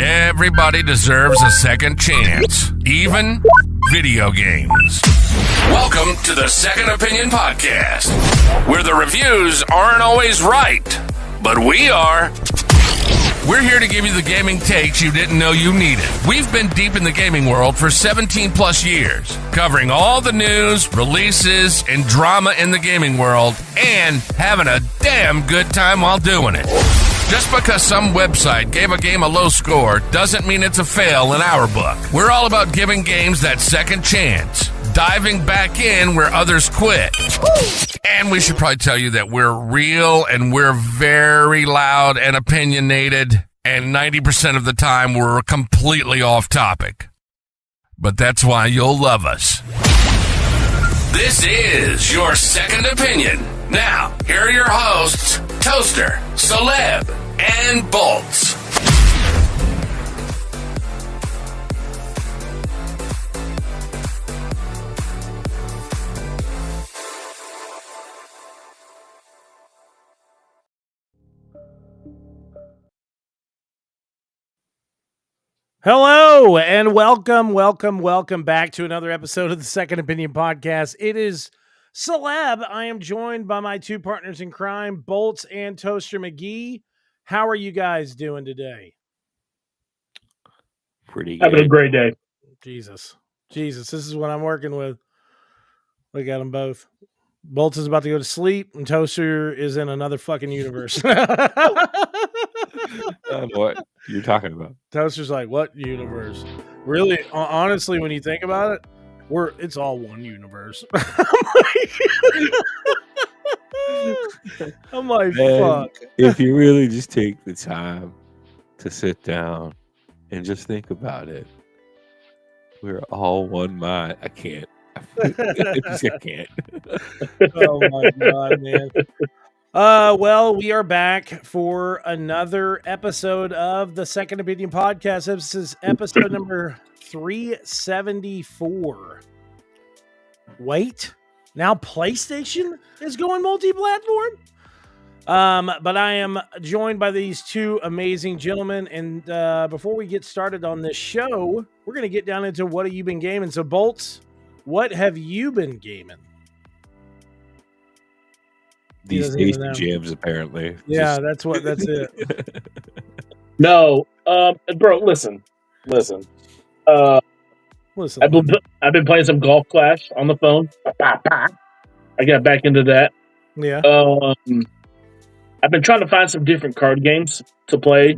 Everybody deserves a second chance, even video games. Welcome to the Second Opinion Podcast, where the reviews aren't always right, but we are. We're here to give you the gaming takes you didn't know you needed. We've been deep in the gaming world for 17 plus years, covering all the news, releases, and drama in the gaming world, and having a damn good time while doing it. Just because some website gave a game a low score doesn't mean it's a fail in our book. We're all about giving games that second chance, diving back in where others quit. And we should probably tell you that we're real and we're very loud and opinionated, and 90% of the time we're completely off topic. But that's why you'll love us. This is your Second Opinion. Now, here are your hosts, Toaster, Soleb, and Bolts. Hello and welcome back to another episode of the Second Opinion Podcast. It is Soleb. I am joined by my two partners in crime, Bolts and Toaster McGee. How are you guys doing today? Pretty good. Having a great day. Jesus, this is what I'm working with. Look at them both. Bolts is about to go to sleep, and Toaster is in another fucking universe. What you're talking about? Toaster's like, what universe? Really, honestly, when you think about it, it's all one universe. I'm like, fuck. If you really just take the time to sit down and just think about it, we're all one mind. I can't. I can't. Oh my god, man. Well, we are back for another episode of the Second Opinion Podcast. This is episode number 374. Wait, now PlayStation is going multi-platform? But I am joined by these two amazing gentlemen, and before we get started on this show, we're going to get down into what have you been gaming. So, Bolts, what have you been gaming? These tasty jams, apparently. Yeah, that's it. No, bro, listen. I've been playing some Golf Clash on the phone. I got back into that. Yeah. I've been trying to find some different card games to play,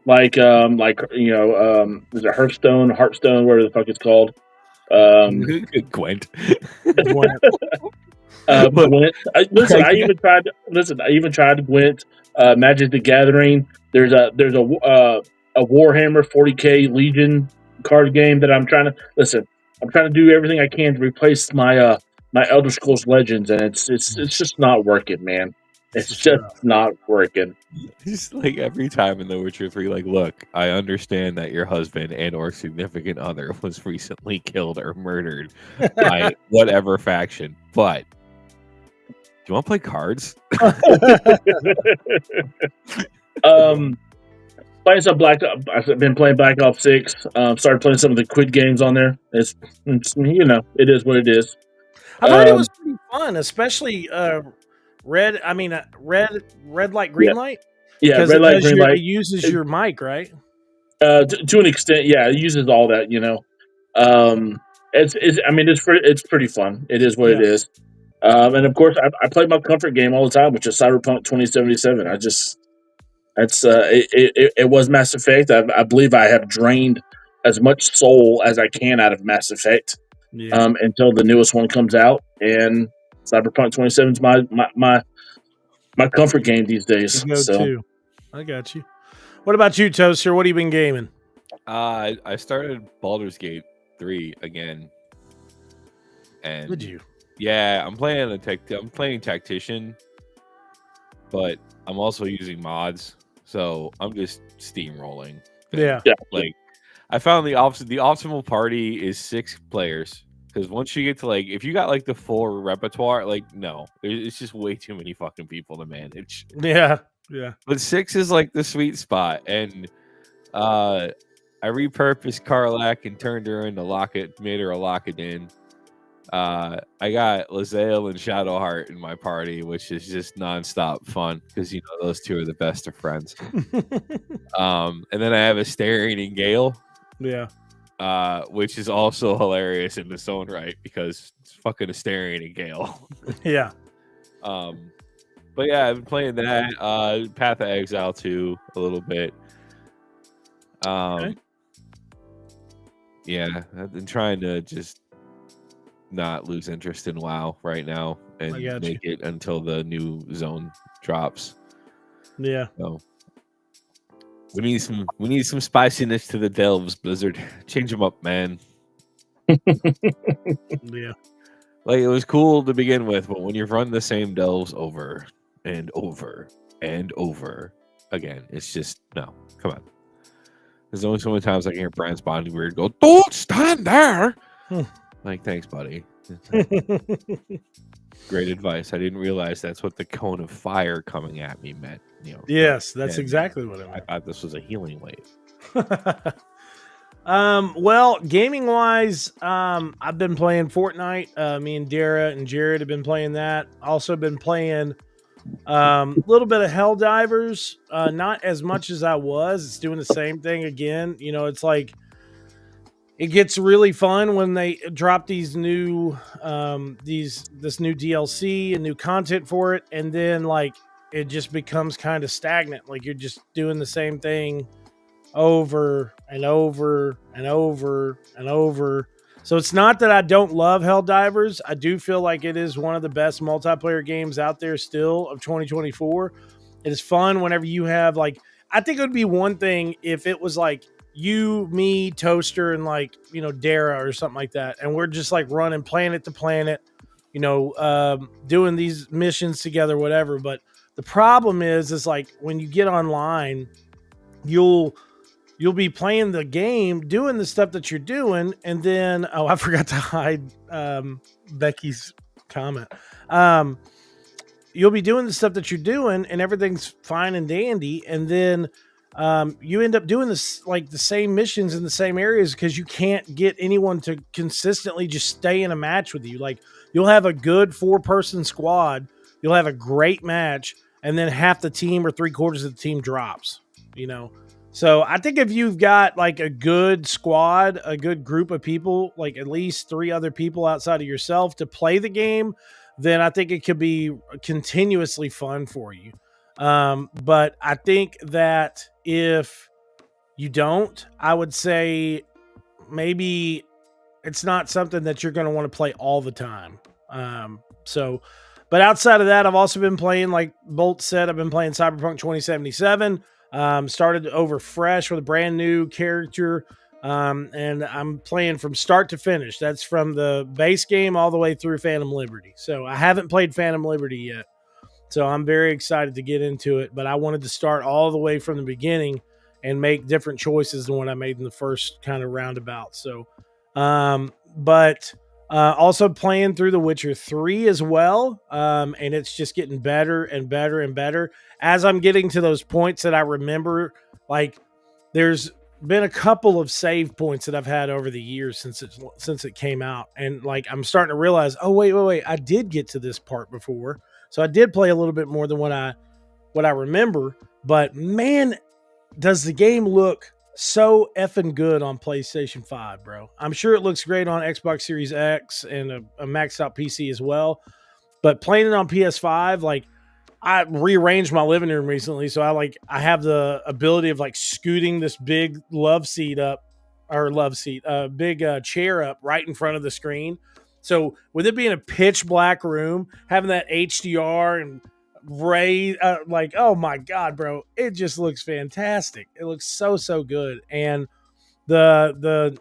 like there's a Hearthstone, whatever the fuck it's called. Gwent. Gwent. I even tried Gwent, Magic the Gathering. There's a Warhammer 40K Legion card game that I'm trying to do everything I can to replace my my Elder Scrolls Legends, and it's just not working, man. It's just not working. Just like every time in The Witcher 3, like, look, I understand that your husband and or significant other was recently killed or murdered by whatever faction, but do you want to play cards? Playing some I've been playing Black Ops 6. Started playing some of the Quid games on there. It's it is what it is. I thought it was pretty fun, especially red light, green light. Yeah, red light, green light. It uses your mic, right? To an extent, yeah, it uses all that. It's pretty fun. It is what it is. And of course, I play my comfort game all the time, which is Cyberpunk 2077. It was Mass Effect. I believe I have drained as much soul as I can out of Mass Effect until the newest one comes out, and Cyberpunk 27 is my comfort game these days. Too. I got you. What about you, Toaster? What have you been gaming? I started Baldur's Gate 3 again. And did you? Yeah, I'm playing Tactician, but I'm also using mods, so I'm just steamrolling. Yeah. Like, I found the optimal party is 6 players, because once you get to if you got the full repertoire, no, it's just way too many fucking people to manage. Yeah. But 6 is the sweet spot, and I repurposed Karlak and turned her into Locket, made her a Lockett-in. I got Lae'zel and Shadowheart in my party, which is just nonstop fun because those two are the best of friends. And then I have Astarion and Gale. Yeah. Which is also hilarious in its own right because it's fucking Astarion and Gale. Yeah. But yeah, I've been playing that. Path of Exile too, a little bit. Okay. Yeah, I've been trying to just not lose interest in WoW right now and make it until the new zone drops. Yeah. So we need some spiciness to the delves, Blizzard. Change them up, man. Yeah. Like, it was cool to begin with, but when you run the same delves over and over and over again, it's just no. Come on. There's only so many times I can hear Brand's body weird go, "Don't stand there." Like, thanks, buddy. Great advice. I didn't realize that's what the cone of fire coming at me meant. Yes, that's exactly what it meant. I thought this was a healing wave. Well, gaming wise, I've been playing Fortnite. Me and Dara and Jared have been playing that. Also been playing a little bit of Helldivers. Not as much as I was. It's doing the same thing again. It's like it gets really fun when they drop these new this new DLC and new content for it, and then like it just becomes kind of stagnant. Like you're just doing the same thing over and over and over and over. So it's not that I don't love Helldivers. I do feel like it is one of the best multiplayer games out there still of 2024. It is fun whenever you have like, I think it would be one thing if it was like you, me, Toaster, and like, Dara or something like that. And we're just like running planet to planet, doing these missions together, whatever. But the problem is like when you get online, you'll be playing the game, doing the stuff that you're doing, and then I forgot to hide Becky's comment. You'll be doing the stuff that you're doing, and everything's fine and dandy, and then you end up doing this like the same missions in the same areas because you can't get anyone to consistently just stay in a match with you. Like you'll have a good 4-person squad, you'll have a great match, and then half the team or 3/4 of the team drops. So I think if you've got like a good squad, a good group of people, like at least 3 other people outside of yourself to play the game, then I think it could be continuously fun for you. But I think that if you don't, I would say maybe it's not something that you're going to want to play all the time. But outside of that, I've also been playing, like Bolt said, I've been playing Cyberpunk 2077. Started over fresh with a brand new character. And I'm playing from start to finish. That's from the base game all the way through Phantom Liberty. So I haven't played Phantom Liberty yet. So I'm very excited to get into it. But I wanted to start all the way from the beginning and make different choices than what I made in the first kind of roundabout. So, also playing through The Witcher 3 as well. And it's just getting better and better and better. As I'm getting to those points that I remember, like there's been a couple of save points that I've had over the years since it came out. And like, I'm starting to realize, oh, wait, I did get to this part before. So I did play a little bit more than what I remember, but man, does the game look so effing good on PlayStation 5, bro. I'm sure it looks great on Xbox Series X and a maxed out PC as well. But playing it on PS5, like I rearranged my living room recently. So I have the ability of like scooting this big big chair up right in front of the screen. So with it being a pitch black room, having that HDR and Ray, like, oh my God, bro, it just looks fantastic. It looks so good. And I'm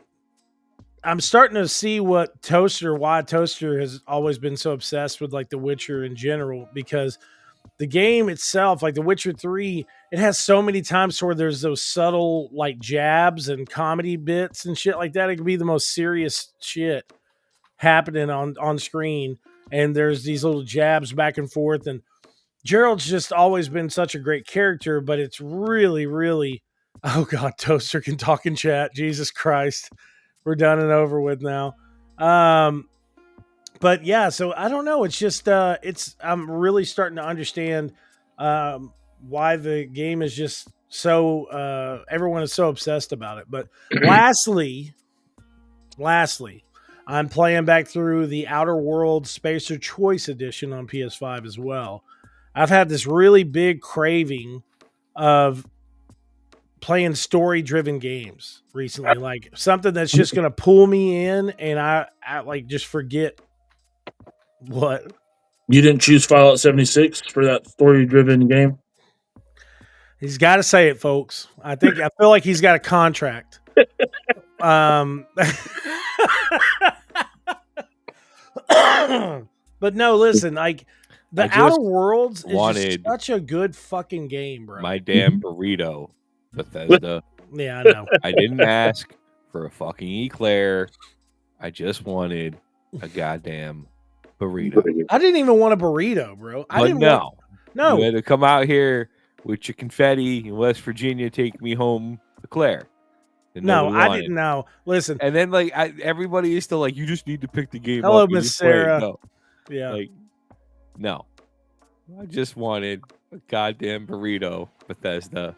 starting to see why Toaster has always been so obsessed with like The Witcher in general, because the game itself, like The Witcher 3, it has so many times where there's those subtle like jabs and comedy bits and shit like that. It can be the most serious shit happening on screen, and there's these little jabs back and forth. And Gerald's just always been such a great character, but it's really, really Oh God, Toaster can talk in chat. Jesus Christ, we're done and over with now. But yeah, so I don't know. It's just I'm really starting to understand why the game is just so everyone is so obsessed about it. But lastly, I'm playing back through the Outer Worlds Spacer Choice Edition on PS5 as well. I've had this really big craving of playing story-driven games recently, like something that's just going to pull me in, and I like just forget what. You didn't choose Fallout 76 for that story-driven game? He's got to say it, folks. I feel like he's got a contract. But no, listen, like the Outer Worlds is just such a good fucking game, bro. My damn burrito, Bethesda. Yeah, I know. I didn't ask for a fucking eclair. I just wanted a goddamn burrito. I didn't even want a burrito, bro. No. You had to come out here with your confetti in West Virginia, take me home, eclair. No, I didn't know. Listen, and then like everybody is still like, you just need to pick the game. Hello, up Miss Sarah. No. Yeah, like no. I just wanted a goddamn burrito, Bethesda,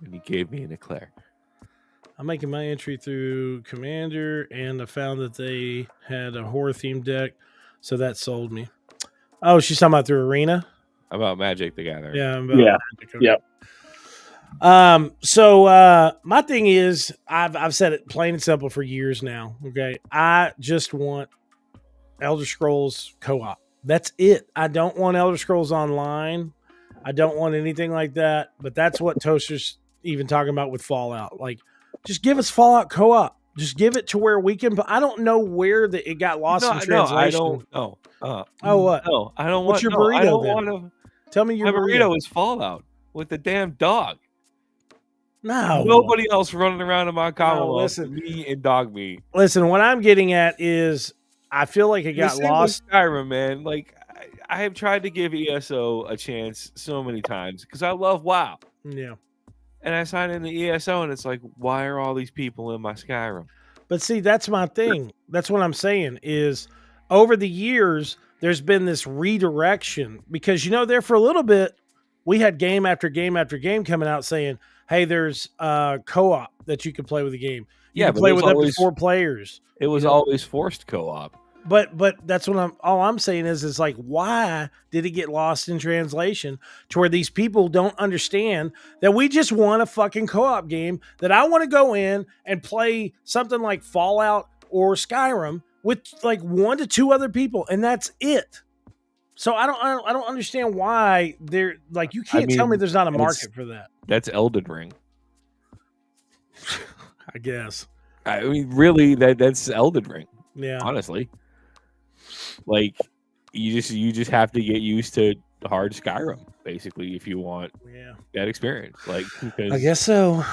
and he gave me an eclair. I'm making my entry through Commander, and I found that they had a horror themed deck, so that sold me. Oh, she's talking about through Arena. About Magic the Gathering. Yeah. Yeah. So my thing is, I've said it plain and simple for years now. Okay, I just want Elder Scrolls co-op. That's it. I don't want Elder Scrolls Online. I don't want anything like that. But that's what Toaster's even talking about with Fallout. Like, just give us Fallout co-op. Just give it to where we can. But I don't know where it got lost in translation. No, I don't know. Oh, what? No, I don't What's want. your burrito? I don't then? want to. Tell me your my burrito is Fallout with the damn dog. No, nobody else running around in my Commonwealth. Listen, me and dog meat. Listen, what I'm getting at is, I feel like it got lost. Skyrim, man. Like I have tried to give ESO a chance so many times because I love WoW. Yeah. And I signed into ESO, and it's like, why are all these people in my Skyrim? But see, that's my thing. That's what I'm saying is, over the years, there's been this redirection because, there for a little bit, we had game after game after game coming out saying, hey, there's co-op that you can play with the game. You can play with up to 4 players. It was always forced co-op. But that's what all I'm saying is like, why did it get lost in translation to where these people don't understand that we just want a fucking co-op game, that I want to go in and play something like Fallout or Skyrim with like 1 to 2 other people, and that's it. So I don't understand why they're like, you can't tell me there's not a market for that. That's Elden Ring. I guess. I mean, really, that's Elden Ring. Yeah. Honestly. Like, you just have to get used to hard Skyrim, basically, if you want that experience. Like, I guess so.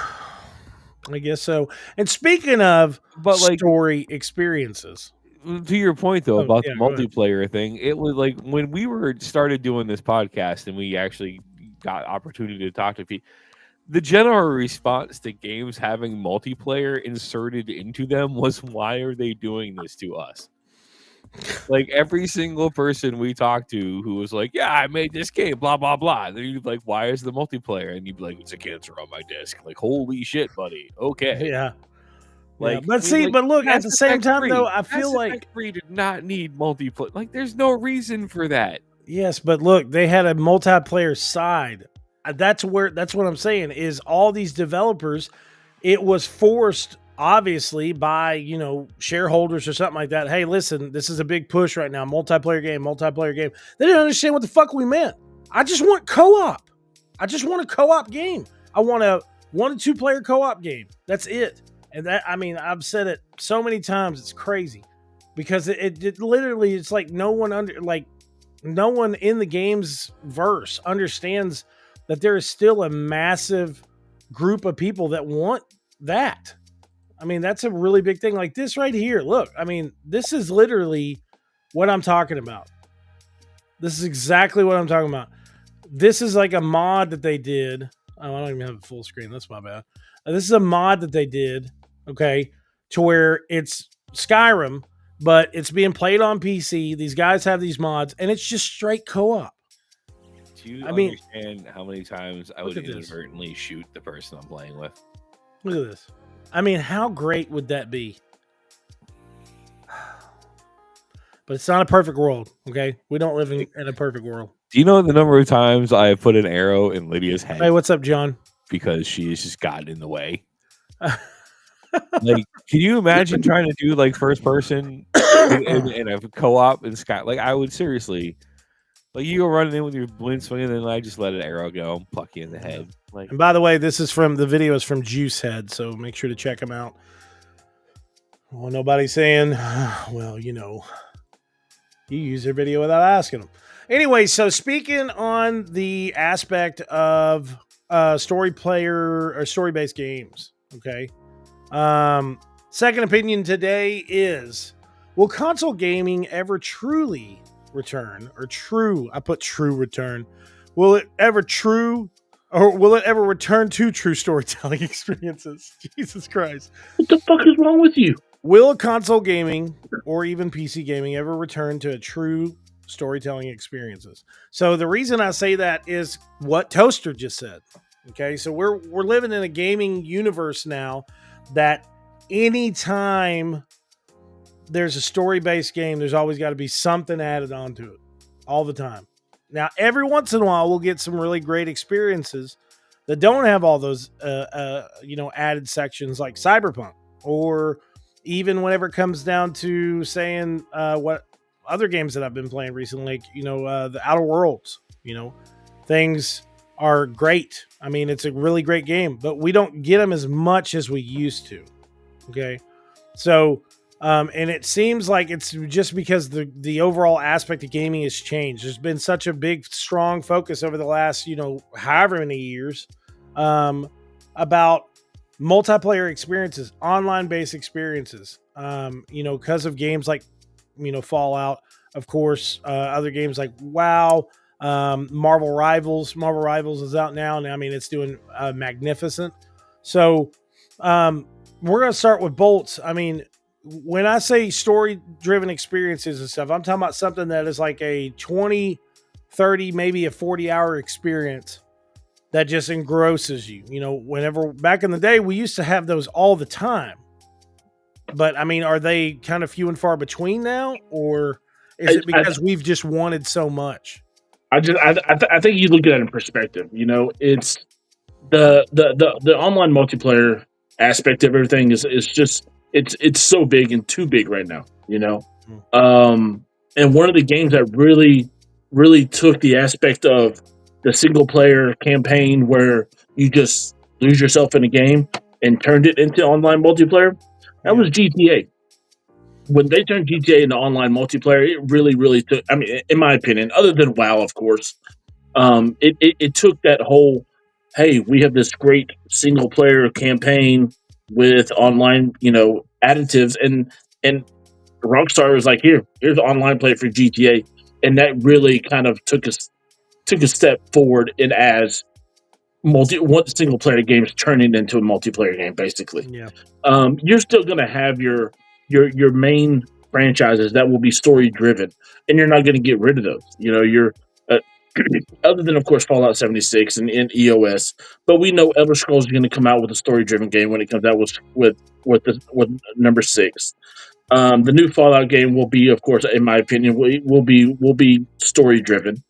And speaking of story experiences, to your point though about the multiplayer thing, it was like when we started doing this podcast and we actually got opportunity to talk to people, the general response to games having multiplayer inserted into them was, why are they doing this to us? Like, every single person we talked to who was like, yeah, I made this game, blah blah blah, and then you'd be like, why is the multiplayer? And you'd be like, it's a cancer on my disk. Like, holy shit, buddy. Okay. Yeah. Like, but but look, at the same time though, I feel like 3 did not need multiplayer. Like, there's no reason for that. Yes, but look, they had a multiplayer side. That's what I'm saying is, all these developers, it was forced obviously by, shareholders or something like that. Hey, listen, this is a big push right now. Multiplayer game. They didn't understand what the fuck we meant. I just want co-op. I just want a co-op game. I want a 1 to 2 player co-op game. That's it. And that, I've said it so many times, it's crazy because it literally, it's like no one in the game's verse understands that there is still a massive group of people that want that. That's a really big thing. Like this right here. Look, this is literally what I'm talking about. This is exactly what I'm talking about. This is like a mod that they did. Oh, I don't even have a full screen. That's my bad. This is a mod that they did, okay, to where it's Skyrim, but it's being played on PC. These guys have these mods, and it's just straight co-op. Do you I mean, understand how many times I would look at this. inadvertently shoot the person I'm playing with? Look at this. I mean, how great would that be? But it's not a perfect world, okay? We don't live in a perfect world. Do you know the number of times I have put an arrow in Lydia's head Hey, what's up, John? because she's just gotten in the way? Like, can you imagine trying to do like first person in a co-op in Sky? Like, I would seriously, like, you go running in with your blind swing, and then I just let an arrow go and pluck you in the head. Like, And by the way, this is from the video is from Juicehead, so make sure to check him out. Well, nobody's saying, well, you know, you use their video without asking them. Anyway, so speaking on the aspect of story player or story-based games, okay. Second opinion today is, will console gaming ever truly return, or true? I put true return. Will it ever return to true storytelling experiences? Jesus Christ. What the fuck is wrong with you? Will console gaming or even PC gaming ever return to a true storytelling experiences? So the reason I say that is what Toaster just said. Okay, so we're living in a gaming universe now that anytime there's a story-based game, there's always got to be something added onto it all the time. Now, every once in a while, we'll get some really great experiences that don't have all those added sections like Cyberpunk, or even whenever it comes down to saying what other games that I've been playing recently, like, the Outer Worlds, things are great. I mean, it's a really great game, but we don't get them as much as we used to. Okay. So, and it seems like it's just because the overall aspect of gaming has changed. There's been such a big, strong focus over the last, however many years, about multiplayer experiences, online-based experiences, because of games like, Fallout, of course, other games like WoW, Marvel Rivals. Marvel Rivals is out now, and I mean, it's doing magnificent. So, we're going to start with Bolts. I mean, when I say story-driven experiences and stuff, I'm talking about something that is like a 20, 30, maybe a 40-hour experience that just engrosses you. Whenever back in the day, we used to have those all the time. But I mean, are they kind of few and far between now, or is it because we've just wanted so much? I think you look at it in perspective. It's the online multiplayer aspect of everything is just it's so big and too big right now. And one of the games that really took the aspect of the single player campaign where you just lose yourself in a game and turned it into online multiplayer, that was GTA. When they turned GTA into online multiplayer, it really took, I mean, in my opinion, other than WoW, of course, it took that whole, hey, we have this great single player campaign with online, additives, and Rockstar was like, here's online play for GTA. And that really kind of took a step forward in as one single player games turning into a multiplayer game, basically. Yeah. You're still going to have your main franchises that will be story driven, and you're not going to get rid of those. You're other than, of course, Fallout 76 and EOS, but we know Elder Scrolls is going to come out with a story driven game when it comes out with number 6. The new Fallout game will be, of course, in my opinion, will be story driven.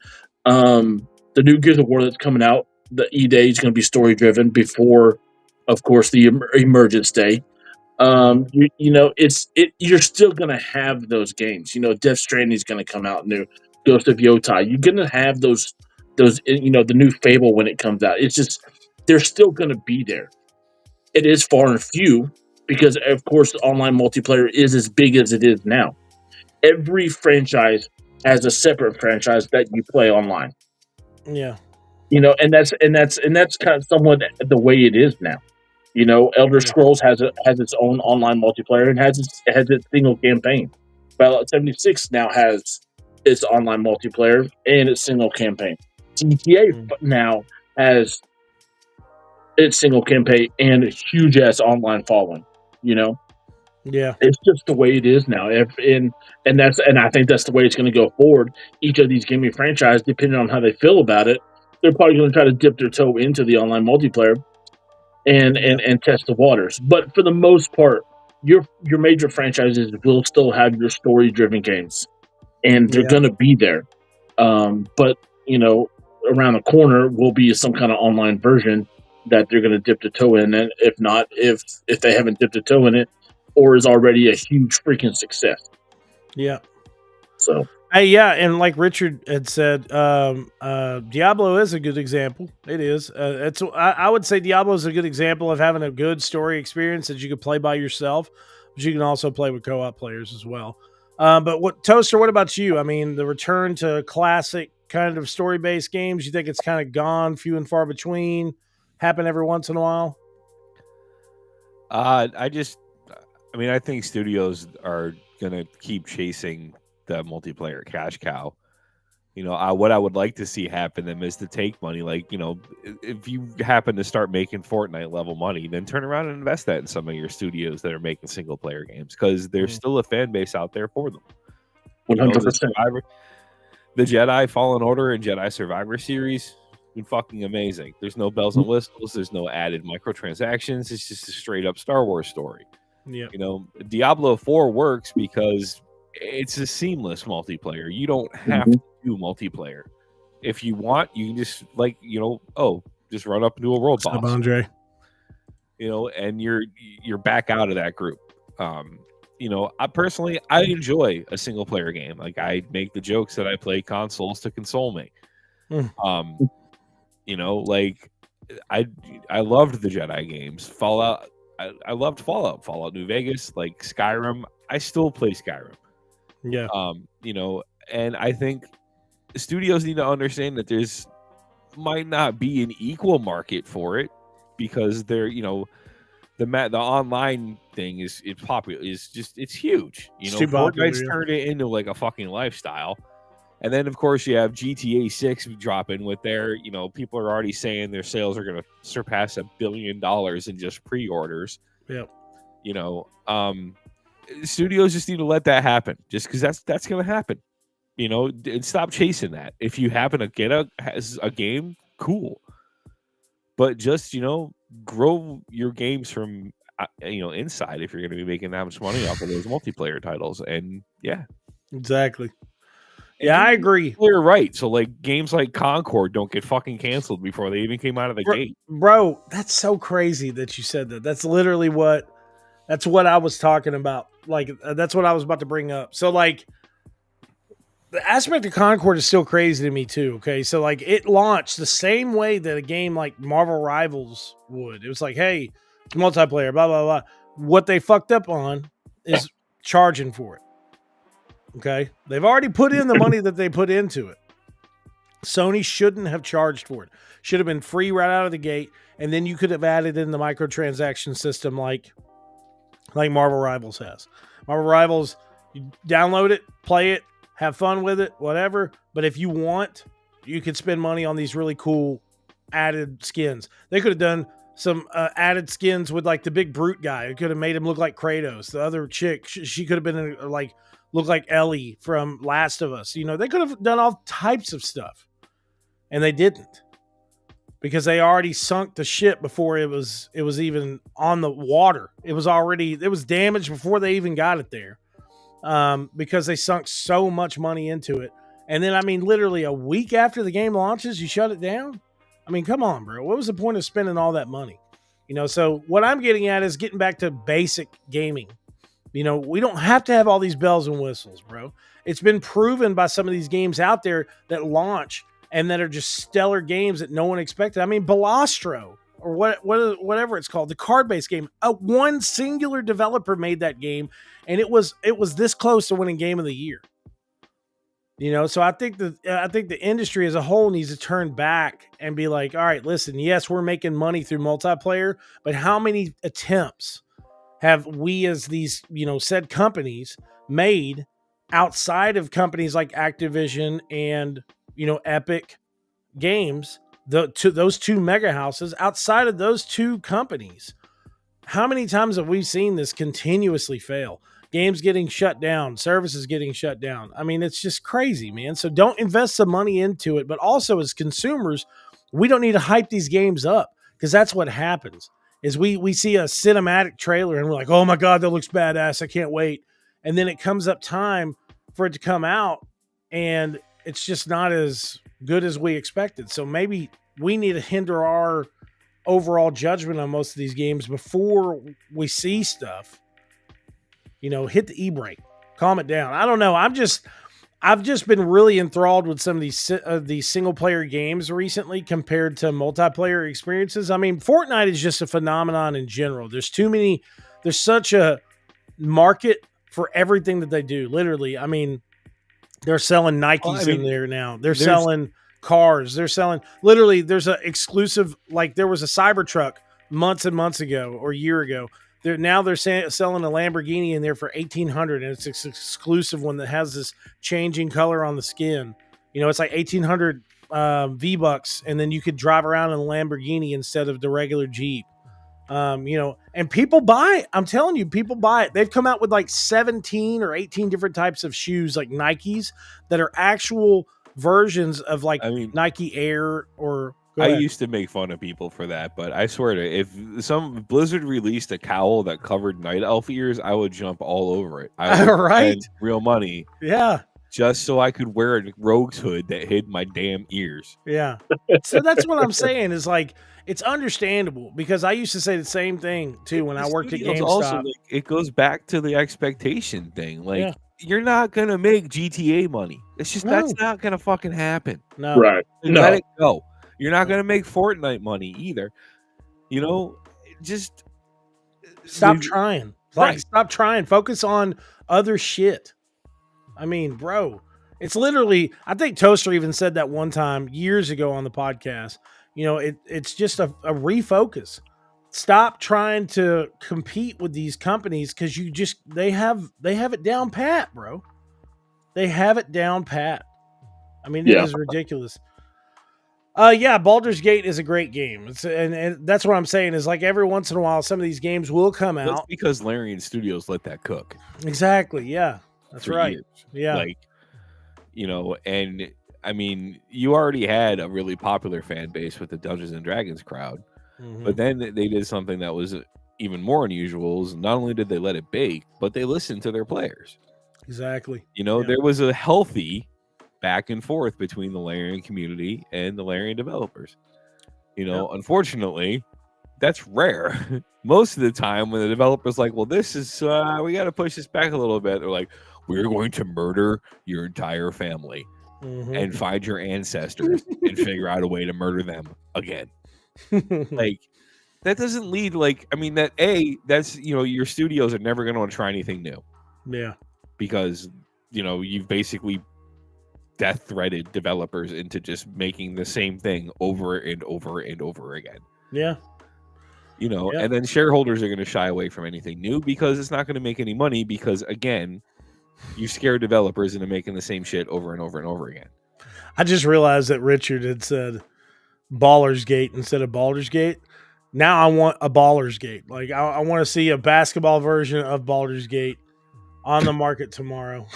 The new Gears of War that's coming out, the E-Day, is going to be story driven before, of course, the Emergence Day. You're still going to have those games. Death Stranding is going to come out new. Ghost of Yotai. You're going to have those. The new Fable when it comes out. It's just they're still going to be there. It is far and few because, of course, online multiplayer is as big as it is now. Every franchise has a separate franchise that you play online. Yeah. And that's kind of somewhat the way it is now. Elder Scrolls has its own online multiplayer and has its single campaign. Fallout 76 now has its online multiplayer and its single campaign. GTA now has it's single campaign and a huge ass online following. You know, Yeah. it's just the way it is now. And I think that's the way it's going to go forward. Each of these gaming franchise, depending on how they feel about it, they're probably going to try to dip their toe into the online multiplayer and test the waters. But for the most part, your major franchises will still have your story driven games, and they're going to be there. But you know, around the corner will be some kind of online version that they're going to dip the toe in, and if not, if they haven't dipped a toe in it, or is already a huge freaking success. Yeah. So. Yeah, and like Richard had said, Diablo is a good example. It is. I would say Diablo is a good example of having a good story experience that you could play by yourself, but you can also play with co-op players as well. But Toaster, what about you? I mean, the return to classic kind of story-based games, you think it's kind of gone, few and far between, happen every once in a while? I think studios are gonna keep chasing the multiplayer cash cow. You know, what I would like to see happen them is to take money. Like, you know, if you happen to start making Fortnite level money, then turn around and invest that in some of your studios that are making single player games, because there's still a fan base out there for them. 100%. The Jedi Fallen Order and Jedi Survivor series, been fucking amazing. There's no bells and whistles. There's no added microtransactions. It's just a straight up Star Wars story. Yeah. You know, Diablo 4 works because it's a seamless multiplayer. You don't have to do multiplayer. If you want, you can just just run up and do a world boss. Andre. You know, and you're back out of that group. You know, I enjoy a single player game. Like, I make the jokes that I play consoles to console me. You know, like I loved the Jedi games. Fallout. I loved Fallout New Vegas, like Skyrim. I still play Skyrim. Yeah. You know, and I think studios need to understand that there's might not be an equal market for it, because they're, you know, the online thing is popular. It's huge. You know, Fortnite's turned it into like a fucking lifestyle. And then, of course, you have GTA 6 dropping with their, you know, people are already saying their sales are going to surpass $1 billion in just pre-orders. Yep. You know, studios just need to let that happen, just because that's going to happen. You know, and stop chasing that. If you happen to get a game, cool. But just, you know, grow your games from, you know, inside if you're going to be making that much money off of those multiplayer titles. And yeah. Exactly. Yeah, I agree. You're right. So, like, games like Concord don't get fucking canceled before they even came out of the gate. Bro, that's so crazy that you said that. That's literally what I was talking about. Like, that's what I was about to bring up. So, like, the aspect of Concord is still crazy to me, too. Okay. So, like, it launched the same way that a game like Marvel Rivals would. It was like, hey, it's multiplayer, blah, blah, blah. What they fucked up on is charging for it. Okay. They've already put in the money that they put into it. Sony shouldn't have charged for it. Should have been free right out of the gate. And then you could have added in the microtransaction system like Marvel Rivals has. Marvel Rivals, you download it, play it, have fun with it, whatever. But if you want, you could spend money on these really cool added skins. They could have done some added skins with like the big brute guy. It could have made him look like Kratos. The other chick, she could have been look like Ellie from Last of Us. You know, they could have done all types of stuff. And they didn't. Because they already sunk the ship before it was even on the water. It was damaged before they even got it there. Because they sunk so much money into it. And then, I mean, literally a week after the game launches, you shut it down? I mean, come on, bro. What was the point of spending all that money? You know, so what I'm getting at is getting back to basic gaming. You know, we don't have to have all these bells and whistles, bro. It's been proven by some of these games out there that launch and that are just stellar games that no one expected. I mean, Balastro, or whatever it's called, the card-based game. One singular developer made that game, and it was this close to winning Game of the Year. You know, so I think the industry as a whole needs to turn back and be like, all right, listen, yes, we're making money through multiplayer, but how many attempts have we as these, you know, said companies made outside of companies like Activision and, you know, Epic Games those two mega houses outside of those two companies. How many times have we seen this continuously fail? Games getting shut down, services getting shut down. I mean, it's just crazy, man. So don't invest some money into it. But also as consumers, we don't need to hype these games up, because that's what happens is we see a cinematic trailer and we're like, oh my God, that looks badass. I can't wait. And then it comes up time for it to come out and it's just not as good as we expected. So maybe we need to hinder our overall judgment on most of these games before we see stuff. Hit the e-brake, calm it down. I don't know. I've just been really enthralled with some of these single player games recently compared to multiplayer experiences. I mean, Fortnite is just a phenomenon in general. There's such a market for everything that they do. Literally. I mean, they're selling Nikes in there now. They're selling cars. They're selling literally. There's an exclusive, like there was a Cybertruck months and months ago or a year ago. They're selling a Lamborghini in there for $1,800, and it's an exclusive one that has this changing color on the skin. It's like $1,800 V-bucks, and then you could drive around in a Lamborghini instead of the regular Jeep. And people buy it. I'm telling you, people buy it. They've come out with like 17 or 18 different types of shoes, like Nikes, that are actual versions of Nike Air or. I used to make fun of people for that, but I swear to if some Blizzard released a cowl that covered night elf ears, I would jump all over it. I would spend real money. Yeah. Just so I could wear a rogue's hood that hid my damn ears. Yeah. So that's what I'm saying is like, it's understandable because I used to say the same thing too when I worked at GameStop. Also, it goes back to the expectation thing. Like, you're not going to make GTA money. It's just, that's not going to fucking happen. No. Right. Let it go. You're not going to make Fortnite money either. Just stop trying. Stop trying. Focus on other shit. I mean, bro, it's literally, I think Toaster even said that one time years ago on the podcast. It's just a refocus. Stop trying to compete with these companies because they have it down pat, bro. They have it down pat. I mean, it is ridiculous. Baldur's Gate is a great game. And that's what I'm saying is like every once in a while, some of these games will come out. That's because Larian Studios let that cook. Exactly. Yeah, that's right. Years. Yeah. And I mean, you already had a really popular fan base with the Dungeons and Dragons crowd, but then they did something that was even more unusual. Not only did they let it bake, but they listened to their players. Exactly. There was a healthy back and forth between the Larian community and the Larian developers. Unfortunately, that's rare. Most of the time when the developer's like, well, this is, we got to push this back a little bit. They're like, we're going to murder your entire family and find your ancestors and figure out a way to murder them again. Like, that doesn't lead, that's, your studios are never going to want to try anything new. Yeah. Because, you've basically death threaded developers into just making the same thing over and over and over again. Yeah. And then shareholders are going to shy away from anything new because it's not going to make any money because, again, you scare developers into making the same shit over and over and over again. I just realized that Richard had said Ballers Gate instead of Baldur's Gate. Now I want a Ballers Gate. Like I want to see a basketball version of Baldur's Gate on the market tomorrow.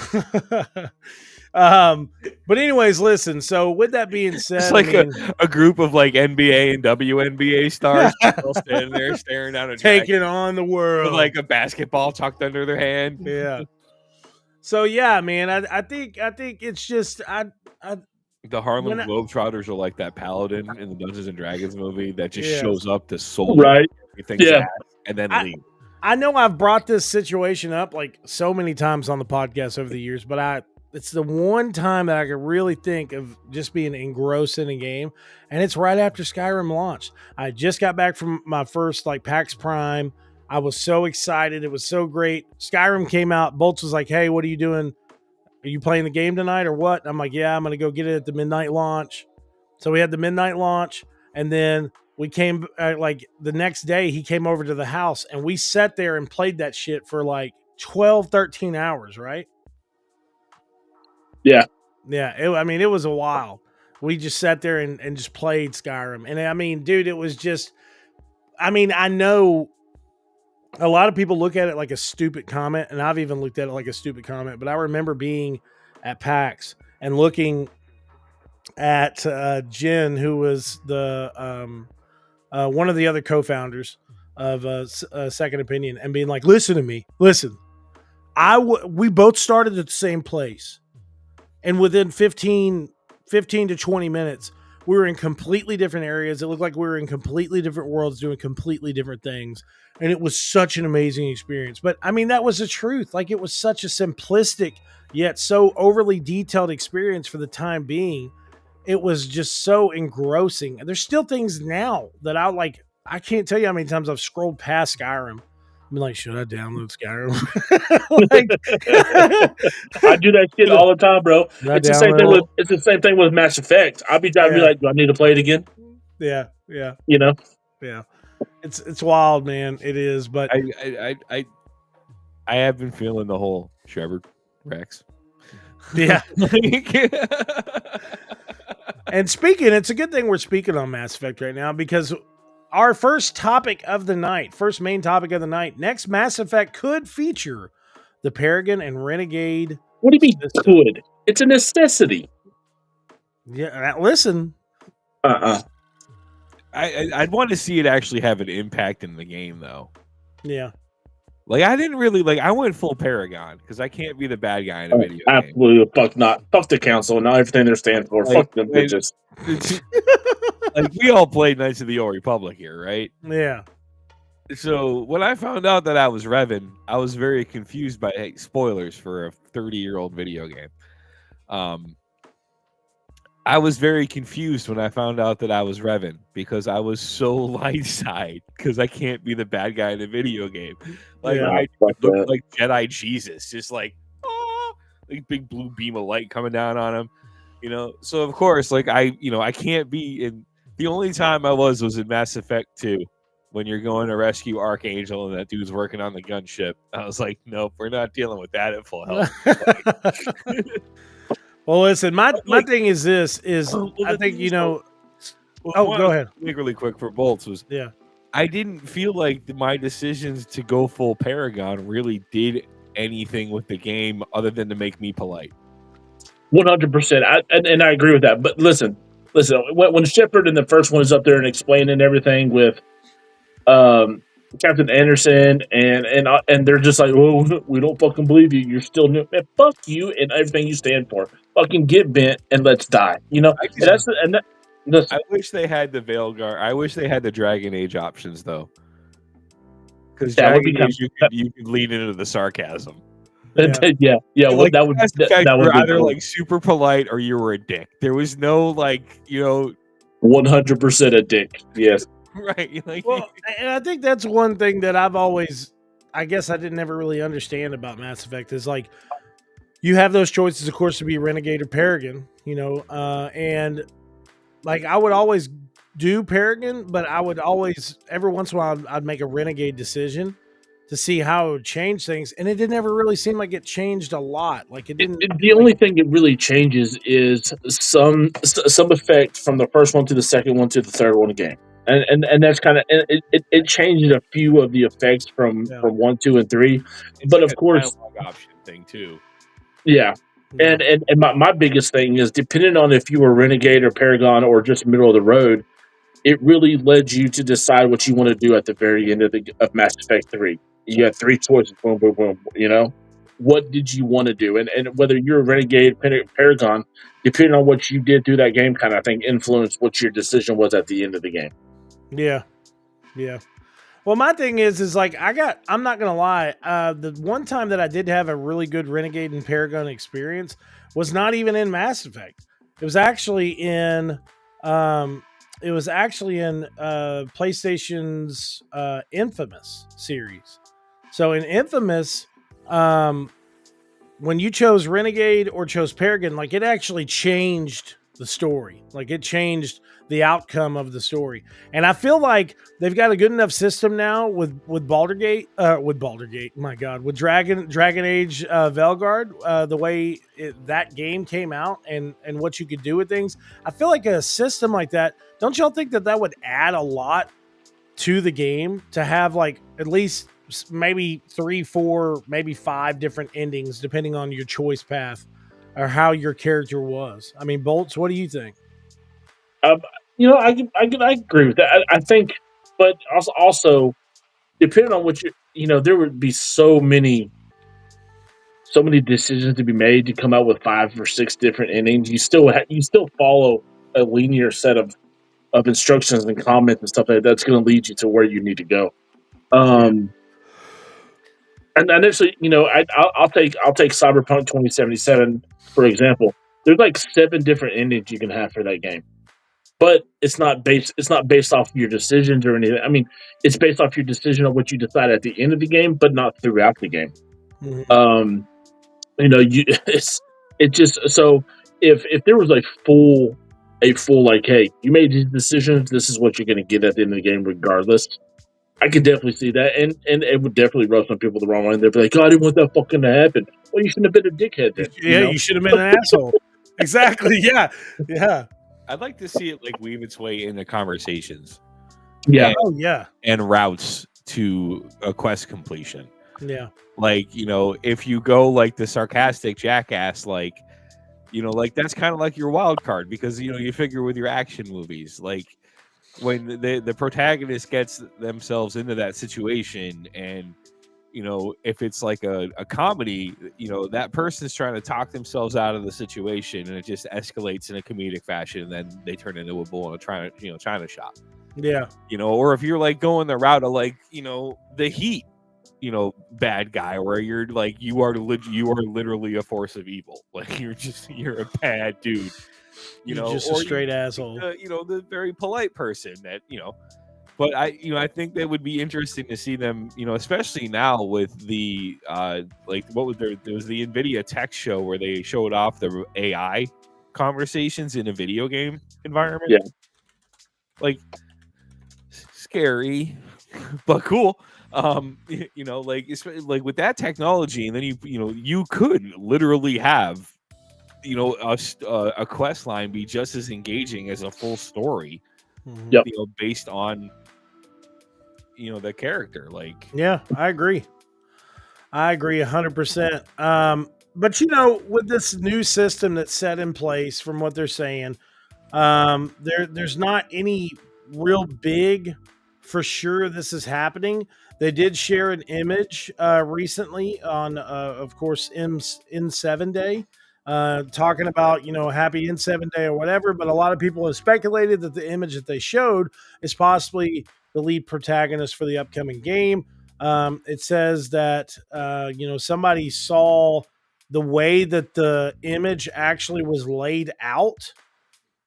But anyways, listen. So with that being said, it's like a group of like NBA and WNBA stars all standing there staring down a taking on the world with like a basketball tucked under their hand. Yeah. So yeah, man, I think it's just the Harlem Globetrotters are like that paladin in the Dungeons and Dragons movie that just shows up to soul everything and then leave. I know I've brought this situation up like so many times on the podcast over the years, but it's the one time that I could really think of just being engrossed in a game, and it's right after Skyrim launched. I just got back from my first PAX Prime. I was so excited. It was so great. Skyrim came out. Bolts was like, hey, what are you doing? Are you playing the game tonight or what? I'm like, yeah, I'm going to go get it at the midnight launch. So we had the midnight launch, and then we came the next day he came over to the house, and we sat there and played that shit for 12, 13 hours, right? Yeah. Yeah. It was a while. We just sat there and just played Skyrim. And I mean, dude, it was just, I mean, I know a lot of people look at it like a stupid comment, and I've even looked at it like a stupid comment, but I remember being at PAX and looking at Jen, who was the one of the other co-founders of Second Opinion, and being like, listen to me, listen, we both started at the same place, and within 15 to 20 minutes, we were in completely different areas. It looked like we were in completely different worlds doing completely different things. And it was such an amazing experience. But I mean, that was the truth. Like, it was such a simplistic yet so overly detailed experience for the time being. It was just so engrossing. And there's still things now that I can't tell you how many times I've scrolled past Skyrim. I'm like, should I download Skyrim? I do that shit all the time, bro. It's the same thing with Mass Effect. I'll be driving, be like, do I need to play it again? Yeah. You know? Yeah. It's wild, man. It is, but I have been feeling the whole Shepard Rex. Yeah. And it's a good thing we're speaking on Mass Effect right now, because our first main topic of the night, next Mass Effect could feature the Paragon and Renegade. What do you mean could? It's a necessity. Yeah, listen. I'd want to see it actually have an impact in the game, though. Yeah. Like, I didn't really I went full Paragon because I can't be the bad guy in a video game. Absolutely, fuck not. Fuck the council and everything they're standing for. Fuck them bitches. Like, we all played Knights of the Old Republic here, right? Yeah. So when I found out that I was Revan, I was very confused by spoilers for a 30-year-old video game. I was very confused when I found out that I was Revan because I was so light side because I can't be the bad guy in a video game. Like, I looked like Jedi Jesus, just like big blue beam of light coming down on him, you know. So of course, like, I can't be in. The only time I was in Mass Effect 2 when you're going to rescue Archangel and that dude's working on the gunship. I was like, nope, we're not dealing with that at full health. Well, listen, my thing is this I think, go ahead. Make really quick for Bolts was, I didn't feel like my decisions to go full Paragon really did anything with the game other than to make me polite. 100%. And I agree with that. But listen, when Shepard in the first one is up there and explaining everything with Captain Anderson and they're just like, oh, we don't fucking believe you. You're still new. Man, fuck you and everything you stand for. Fucking get bent and let's die. You know, I wish they had the Veilguard. I wish they had the Dragon Age options though, because Dragon Age you could lean into the sarcasm. Yeah. Well, like, that would either like super polite or you were a dick. There was no 100% a dick. Yes. Right. Well, and I think that's one thing that I guess I didn't ever really understand about Mass Effect is, like, you have those choices, of course, to be Renegade or Paragon, and like, I would always do Paragon, but I would always, every once in a while, I'd make a Renegade decision to see how it would change things. And it didn't ever really seem like it changed a lot. Like, it didn't. The only thing it really changes is some effect from the first one to the second one to the third one again. And that's kind of it changes a few of the effects from 1, 2, and 3, it's but like of course, option thing too. Yeah, and my biggest thing is, depending on if you were Renegade or Paragon or just middle of the road, it really led you to decide what you want to do at the very end of Mass Effect 3. You had 3 choices, boom, boom, boom. You know, what did you want to do, and whether you're a Renegade, Paragon, depending on what you did through that game, kind of thing, influenced what your decision was at the end of the game. Yeah. Well, my thing is like, I'm not going to lie. The one time that I did have a really good Renegade and Paragon experience was not even in Mass Effect. It was actually in PlayStation's Infamous series. So in Infamous, when you chose Renegade or chose Paragon, like, it actually changed the story. Like it changed the outcome of the story. And I feel like they've got a good enough system now with Baldur's Gate, my God, with Dragon Age Velgard, the way that game came out and what you could do with things. I feel like a system like that, don't y'all think that would add a lot to the game to have like at least maybe 3, 4, maybe 5 different endings depending on your choice path or how your character was? I mean, Bolts, what do you think? I agree with that. I think, but also depending on what there would be so many decisions to be made to come out with 5 or 6 different endings. You still follow a linear set of instructions and comments and stuff like that's going to lead you to where you need to go. And initially, I'll take Cyberpunk 2077 for example. There's like 7 different endings you can have for that game, but it's not based off your decisions or anything. I mean, it's based off your decision on what you decide at the end of the game, but not throughout the game. Mm-hmm. It's just so if there was a full like, hey, you made these decisions, this is what you're going to get at the end of the game, regardless. I could definitely see that, and it would definitely rub some people the wrong way. They'd be like, "Oh, I didn't want that fucking to happen." Well, you shouldn't have been a dickhead then. You should have been an asshole. Exactly. Yeah. I'd like to see it like weave its way into conversations. Yeah. And routes to a quest completion. Yeah. Like, if you go like the sarcastic jackass, like that's kind of like your wild card because you figure with your action movies, like when the protagonist gets themselves into that situation and if it's like a comedy, that person's trying to talk themselves out of the situation and it just escalates in a comedic fashion and then they turn into a bull in a China shop. Yeah. Or if you're like going the route of like, the Heat, bad guy where you're like you are literally a force of evil. Like you're a bad dude. You're just a straight asshole. The very polite person that but I think that would be interesting to see them, especially now with the like what was there was the NVIDIA tech show where they showed off the AI conversations in a video game environment. Yeah, like scary, but cool. Like with that technology, and then you could literally have a quest line be just as engaging as a full story. Yep. Based on the character. Like, yeah, I agree 100%. But with this new system that's set in place, from what they're saying, there's not any real big for sure this is happening. They did share an image recently on of course N7 Day, talking about happy N7 Day or whatever, but a lot of people have speculated that the image that they showed is possibly the lead protagonist for the upcoming game. It says that somebody saw the way that the image actually was laid out.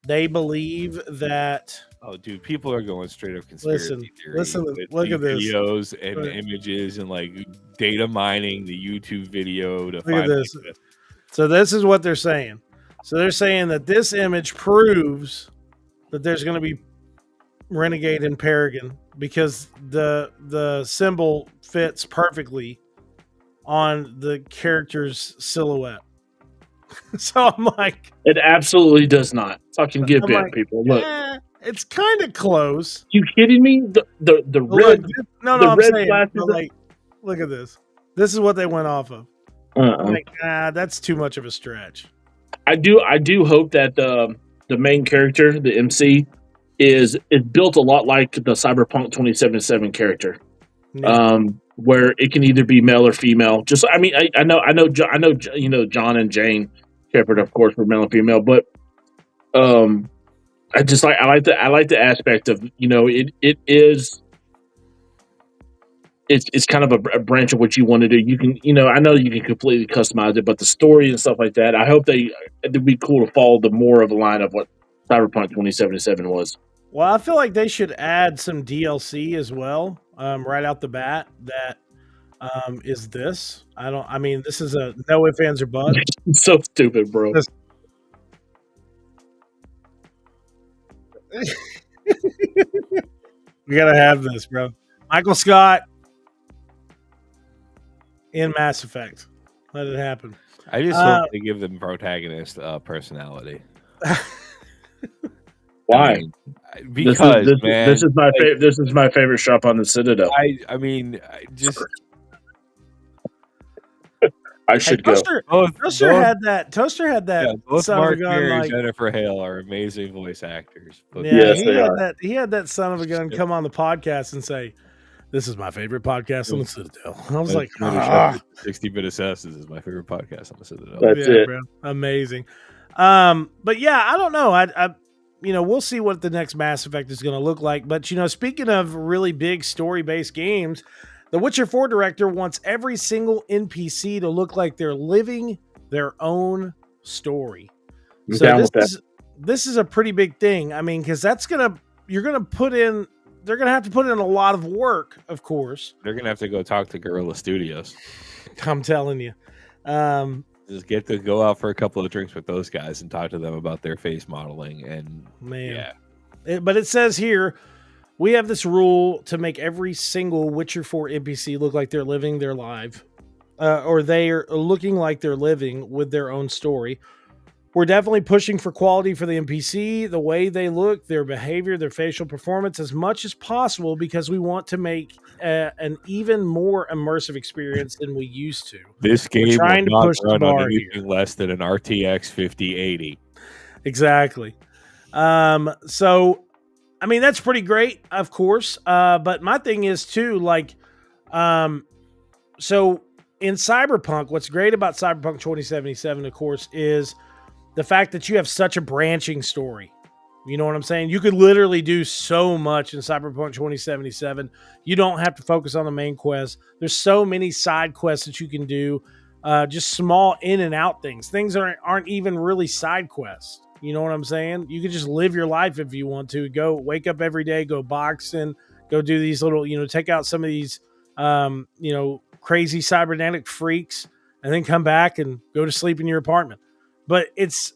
They believe that. Oh, dude, people are going straight up conspiracy theory. Listen, look at this. Videos and images and like data mining the YouTube video to look find at this. So this is what they're saying. So they're saying that this image proves that there's going to be Renegade and Paragon because the symbol fits perfectly on the character's silhouette. So I'm like, it absolutely does not. Fucking give in, like, people. Look, it's kind of close. You kidding me? The red. I'm saying, like, look at this. This is what they went off of. Like, that's too much of a stretch. I do hope that the main character, the MC, is built a lot like the Cyberpunk 2077 character, where it can either be male or female. Just, I mean, I know, John and Jane Shepard, of course, were male and female, but I like the aspect of it's kind of a branch of what you want to do. You can, I know you can completely customize it, but the story and stuff like that, I hope it'd be cool to follow the more of a line of what Cyberpunk 2077 was. Well, I feel like they should add some DLC as well, right out the bat. That is this. This is a no ifs, ands, or buts. So stupid, bro. We gotta have this, bro. Michael Scott in Mass Effect. Let it happen. I just hope they give them protagonist personality. Why? I mean, because this is my favorite. This is my favorite shop on the Citadel. I mean, I should go. Toaster had that. Yeah, both son Mark of a gun. Maron and Like, Jennifer Hale are amazing voice actors. But yeah, Yes, he had that son of a gun come on the podcast and say, "This is my favorite podcast on the Citadel." I was like, 60-Bit Assassins is my favorite podcast on the Citadel. That's it. bro. Amazing. But yeah, I don't know. I we'll see what the next Mass Effect is going to look like. But speaking of really big story-based games, the Witcher 4 director wants every single NPC to look like they're living their own story. So this is a pretty big thing. I mean, because they're gonna have to put in a lot of work, of course. They're gonna have to go talk to Guerrilla Studios. I'm telling you. Just get to go out for a couple of drinks with those guys and talk to them about their face modeling. And but it says here, we have this rule to make every single Witcher 4 NPC look like they're living their life, or they are looking like they're living with their own story. We're definitely pushing for quality for the NPC, the way they look, their behavior, their facial performance, as much as possible, because we want to make an even more immersive experience than we used to. This game will not run on anything less than an RTX 5080. Exactly. So, I mean, that's pretty great, of course. But my thing is too, like, so in Cyberpunk, what's great about Cyberpunk 2077, of course, is the fact that you have such a branching story. You know what I'm saying? You could literally do so much in Cyberpunk 2077. You don't have to focus on the main quest. There's so many side quests that you can do, just small in and out things. Things aren't even really side quests. You know what I'm saying? You can just live your life if you want to. Go wake up every day, go boxing, go do these little, take out some of these, crazy cybernetic freaks, and then come back and go to sleep in your apartment. But it's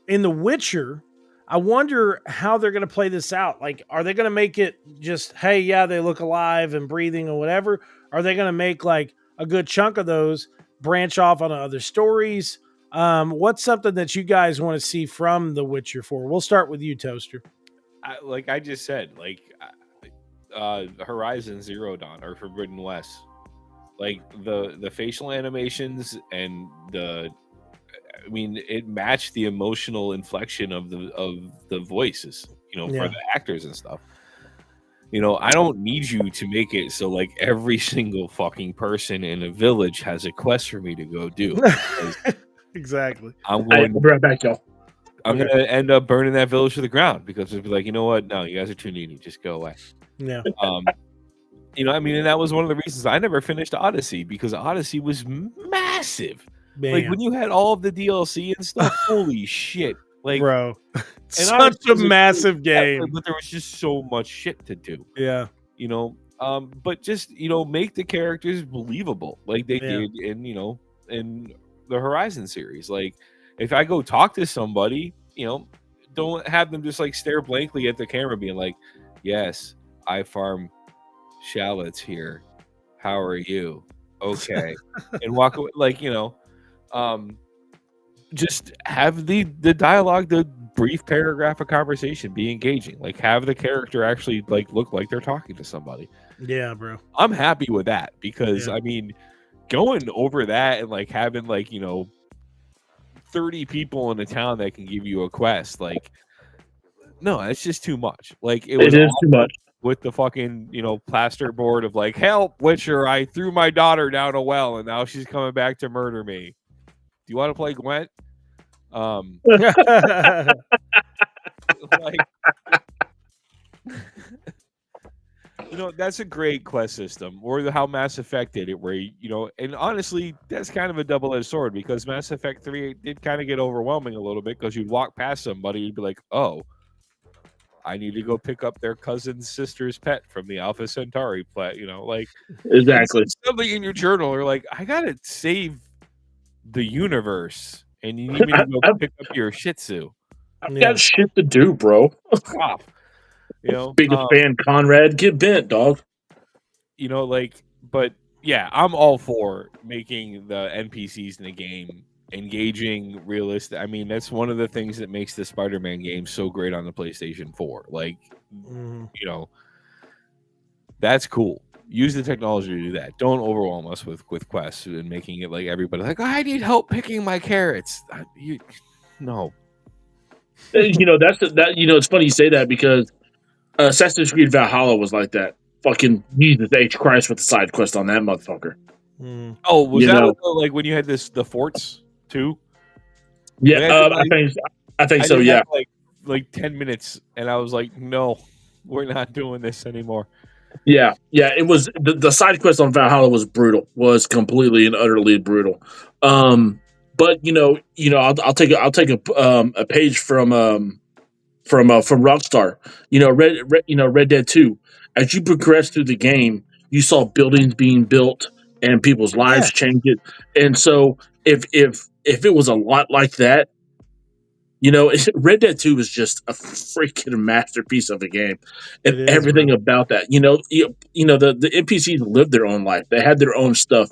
in The Witcher. I wonder how they're going to play this out. Like, are they going to make it just, hey, yeah, they look alive and breathing or whatever? Are they going to make like a good chunk of those branch off on other stories? What's something that you guys want to see from The Witcher 4? We'll start with you, Toaster. Like I just said, Horizon Zero Dawn or Forbidden West, like the facial animations and it matched the emotional inflection of the voices, for the actors and stuff. I don't need you to make it so like every single fucking person in a village has a quest for me to go do. Exactly. I'll be right back, y'all. I'm going to end up burning that village to the ground because it'll be like, you know what? No, you guys are too needy. Just go away. Yeah. And that was one of the reasons I never finished Odyssey, because Odyssey was massive. Man. Like when you had all of the DLC and stuff, holy shit. Like, bro, such a massive game. But there was just so much shit to do. Yeah. But just, make the characters believable like they did in the Horizon series. Like if I go talk to somebody, don't have them just like stare blankly at the camera being like, yes, I farm shallots here. How are you? Okay. And walk away. Like, just have the dialogue, the brief paragraph of conversation be engaging. Like have the character actually like look like they're talking to somebody. Yeah, bro. I'm happy with that because going over that and like having like 30 people in a town that can give you a quest, like no, it's just too much. Like it is too much with the fucking plasterboard of like, help, Witcher, I threw my daughter down a well and now she's coming back to murder me. Do you want to play Gwent? That's a great quest system, or how Mass Effect did it, where and honestly, that's kind of a double-edged sword because Mass Effect 3 did kind of get overwhelming a little bit because you'd walk past somebody, you'd be like, oh, I need to go pick up their cousin's sister's pet from the Alpha Centauri plant, exactly something in your journal, or like, I gotta save the universe, and you need me to go pick up your Shih Tzu. I've got shit to do, bro. Stop. Biggest fan, Conrad. Get bent, dog. But yeah, I'm all for making the NPCs in the game engaging, realistic. I mean, that's one of the things that makes the Spider-Man game so great on the PlayStation 4. That's cool. Use the technology to do that. Don't overwhelm us with quests and making it like everybody like, I need help picking my carrots. No. It's funny you say that because Assassin's Creed Valhalla was like that. Fucking Jesus H. Christ with the side quest on that motherfucker. Oh, was that like when you had the forts too? Yeah, I think so. Yeah, like 10 minutes, and I was like, no, we're not doing this anymore. Yeah. It was the side quest on Valhalla was brutal. Was completely and utterly brutal. But I'll take a page from Rockstar. Red Dead 2. As you progress through the game, you saw buildings being built and people's lives changing. And so if it was a lot like that, Red Dead 2 was just a freaking masterpiece of a game, and everything about that. The NPCs lived their own life; they had their own stuff.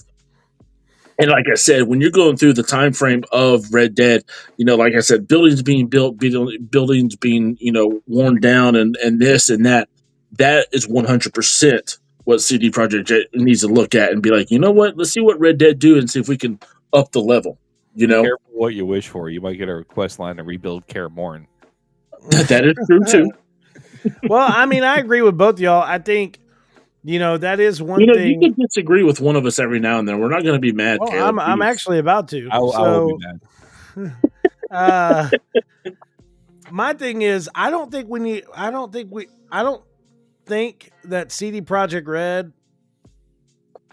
And like I said, when you're going through the time frame of Red Dead, like I said, buildings being built, buildings being worn down, and this and that. That is 100% what CD Projekt needs to look at and be like, you know what? Let's see what Red Dead do and see if we can up the level. Be careful what you wish for. You might get a request line to rebuild Kaer Morhen. That is true too. Well, I mean, I agree with both y'all. I think that is one thing. You can disagree with one of us every now and then. We're not going to be mad. Well, I'm actually about to. I will be mad. My thing is, I don't think that CD Projekt Red,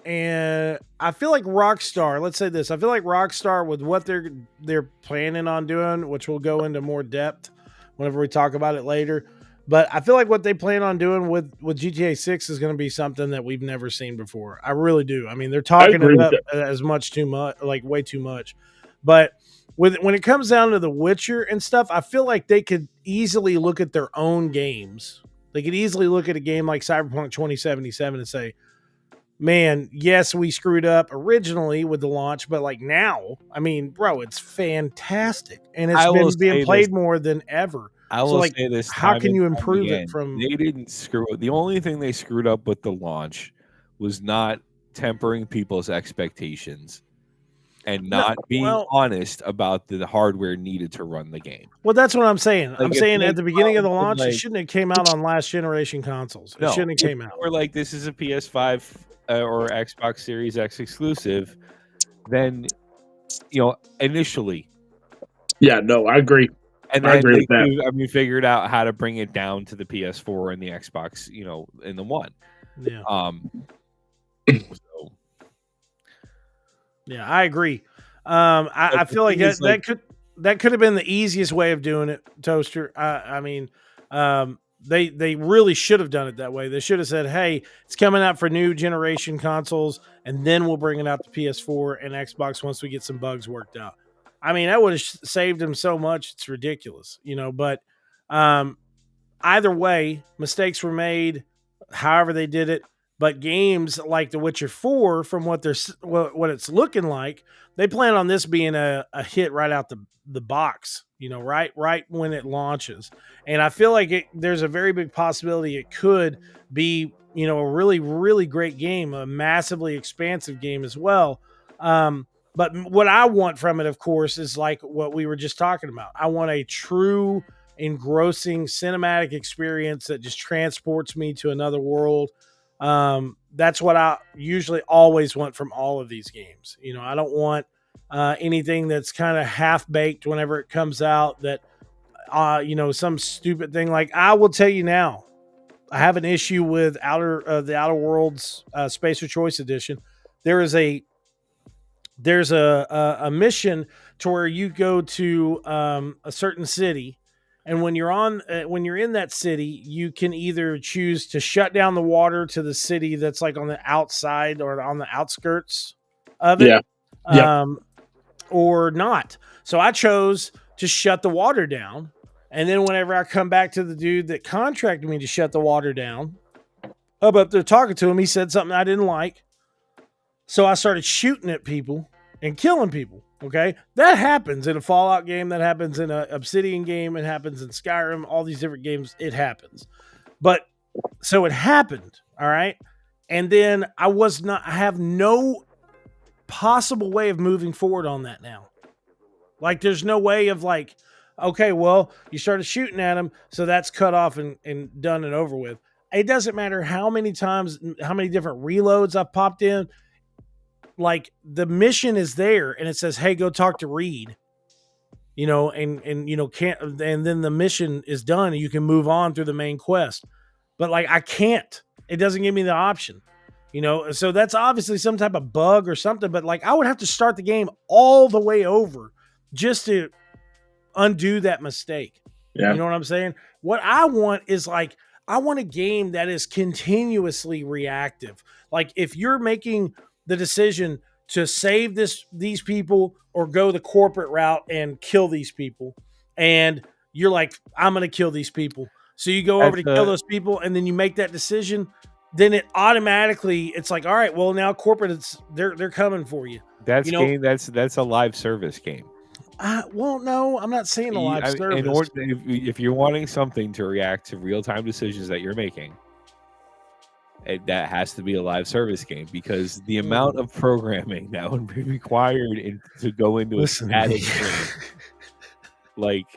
and I feel like Rockstar, let's say this, I feel like Rockstar with what they're planning on doing, which we'll go into more depth whenever we talk about it later, but I feel like what they plan on doing with GTA 6 is going to be something that we've never seen before. I really do. I mean, they're talking it up as much too much, like way too much. But when it comes down to The Witcher and stuff, I feel like they could easily look at their own games. They could easily look at a game like Cyberpunk 2077 and say, man, yes, we screwed up originally with the launch, but like now, I mean, bro, it's fantastic. And it's been being played more than ever. I will say this. How can you improve it from? They didn't screw up. The only thing they screwed up with the launch was not tempering people's expectations and not being honest about the hardware needed to run the game. Well, that's what I'm saying. I'm saying at the beginning of the launch, it shouldn't have came out on last generation consoles. It shouldn't have came out. Or like this is a PS5 or Xbox Series X exclusive. Then, initially. Yeah, no, I agree. And then we figured out how to bring it down to the PS4 and the Xbox, in the one. Yeah. Yeah, I agree. I feel like that could have been the easiest way of doing it, Toaster. They really should have done it that way. They should have said, "Hey, it's coming out for new generation consoles, and then we'll bring it out to PS4 and Xbox once we get some bugs worked out." I mean, that would have saved them so much. It's ridiculous, But either way, mistakes were made. However they did it. But games like The Witcher 4, from what it's looking like, they plan on this being a hit right out the box, right when it launches. And I feel like there's a very big possibility it could be, a really, really great game, a massively expansive game as well. But what I want from it, of course, is like what we were just talking about. I want a true, engrossing cinematic experience that just transports me to another world. That's what I usually always want from all of these games. I don't want anything that's kind of half-baked whenever it comes out that, some stupid thing. Like, I will tell you now, I have an issue with the Outer Worlds Spacer Choice Edition. There's a mission to where you go to a certain city, and when you're in that city, you can either choose to shut down the water to the city that's like on the outside or on the outskirts of it, or not. So I chose to shut the water down, And then whenever I come back to the dude that contracted me to shut the water down, I'm up there talking to him. He said something I didn't like. So I started shooting at people and killing people. Okay. That happens in a Fallout game. That happens in an Obsidian game. It happens in Skyrim, all these different games. It happens. But so it happened. All right. And then I have no possible way of moving forward on that now. Like there's no way of like, okay, well, you started shooting at him, so that's cut off and done and over with. It doesn't matter how many times, how many different reloads I've popped in. Like the mission is there and it says, hey, go talk to Reed. And then the mission is done and you can move on through the main quest. But like I can't. It doesn't give me the option. So that's obviously some type of bug or something, but like I would have to start the game all the way over just to undo that mistake. Yeah. You know what I'm saying? What I want is like, I want a game that is continuously reactive. Like if you're making the decision to save these people or go the corporate route and kill these people, and you're like, I'm going to kill these people. So you go over to kill those people and then you make that decision, then it automatically, it's like, all right, well now corporate, they're coming for you. That's a live service game. Well, no, I'm not saying a live service. If you're wanting something to react to real-time decisions that you're making, that has to be a live service game because the amount of programming that would be required to go into a static game, like.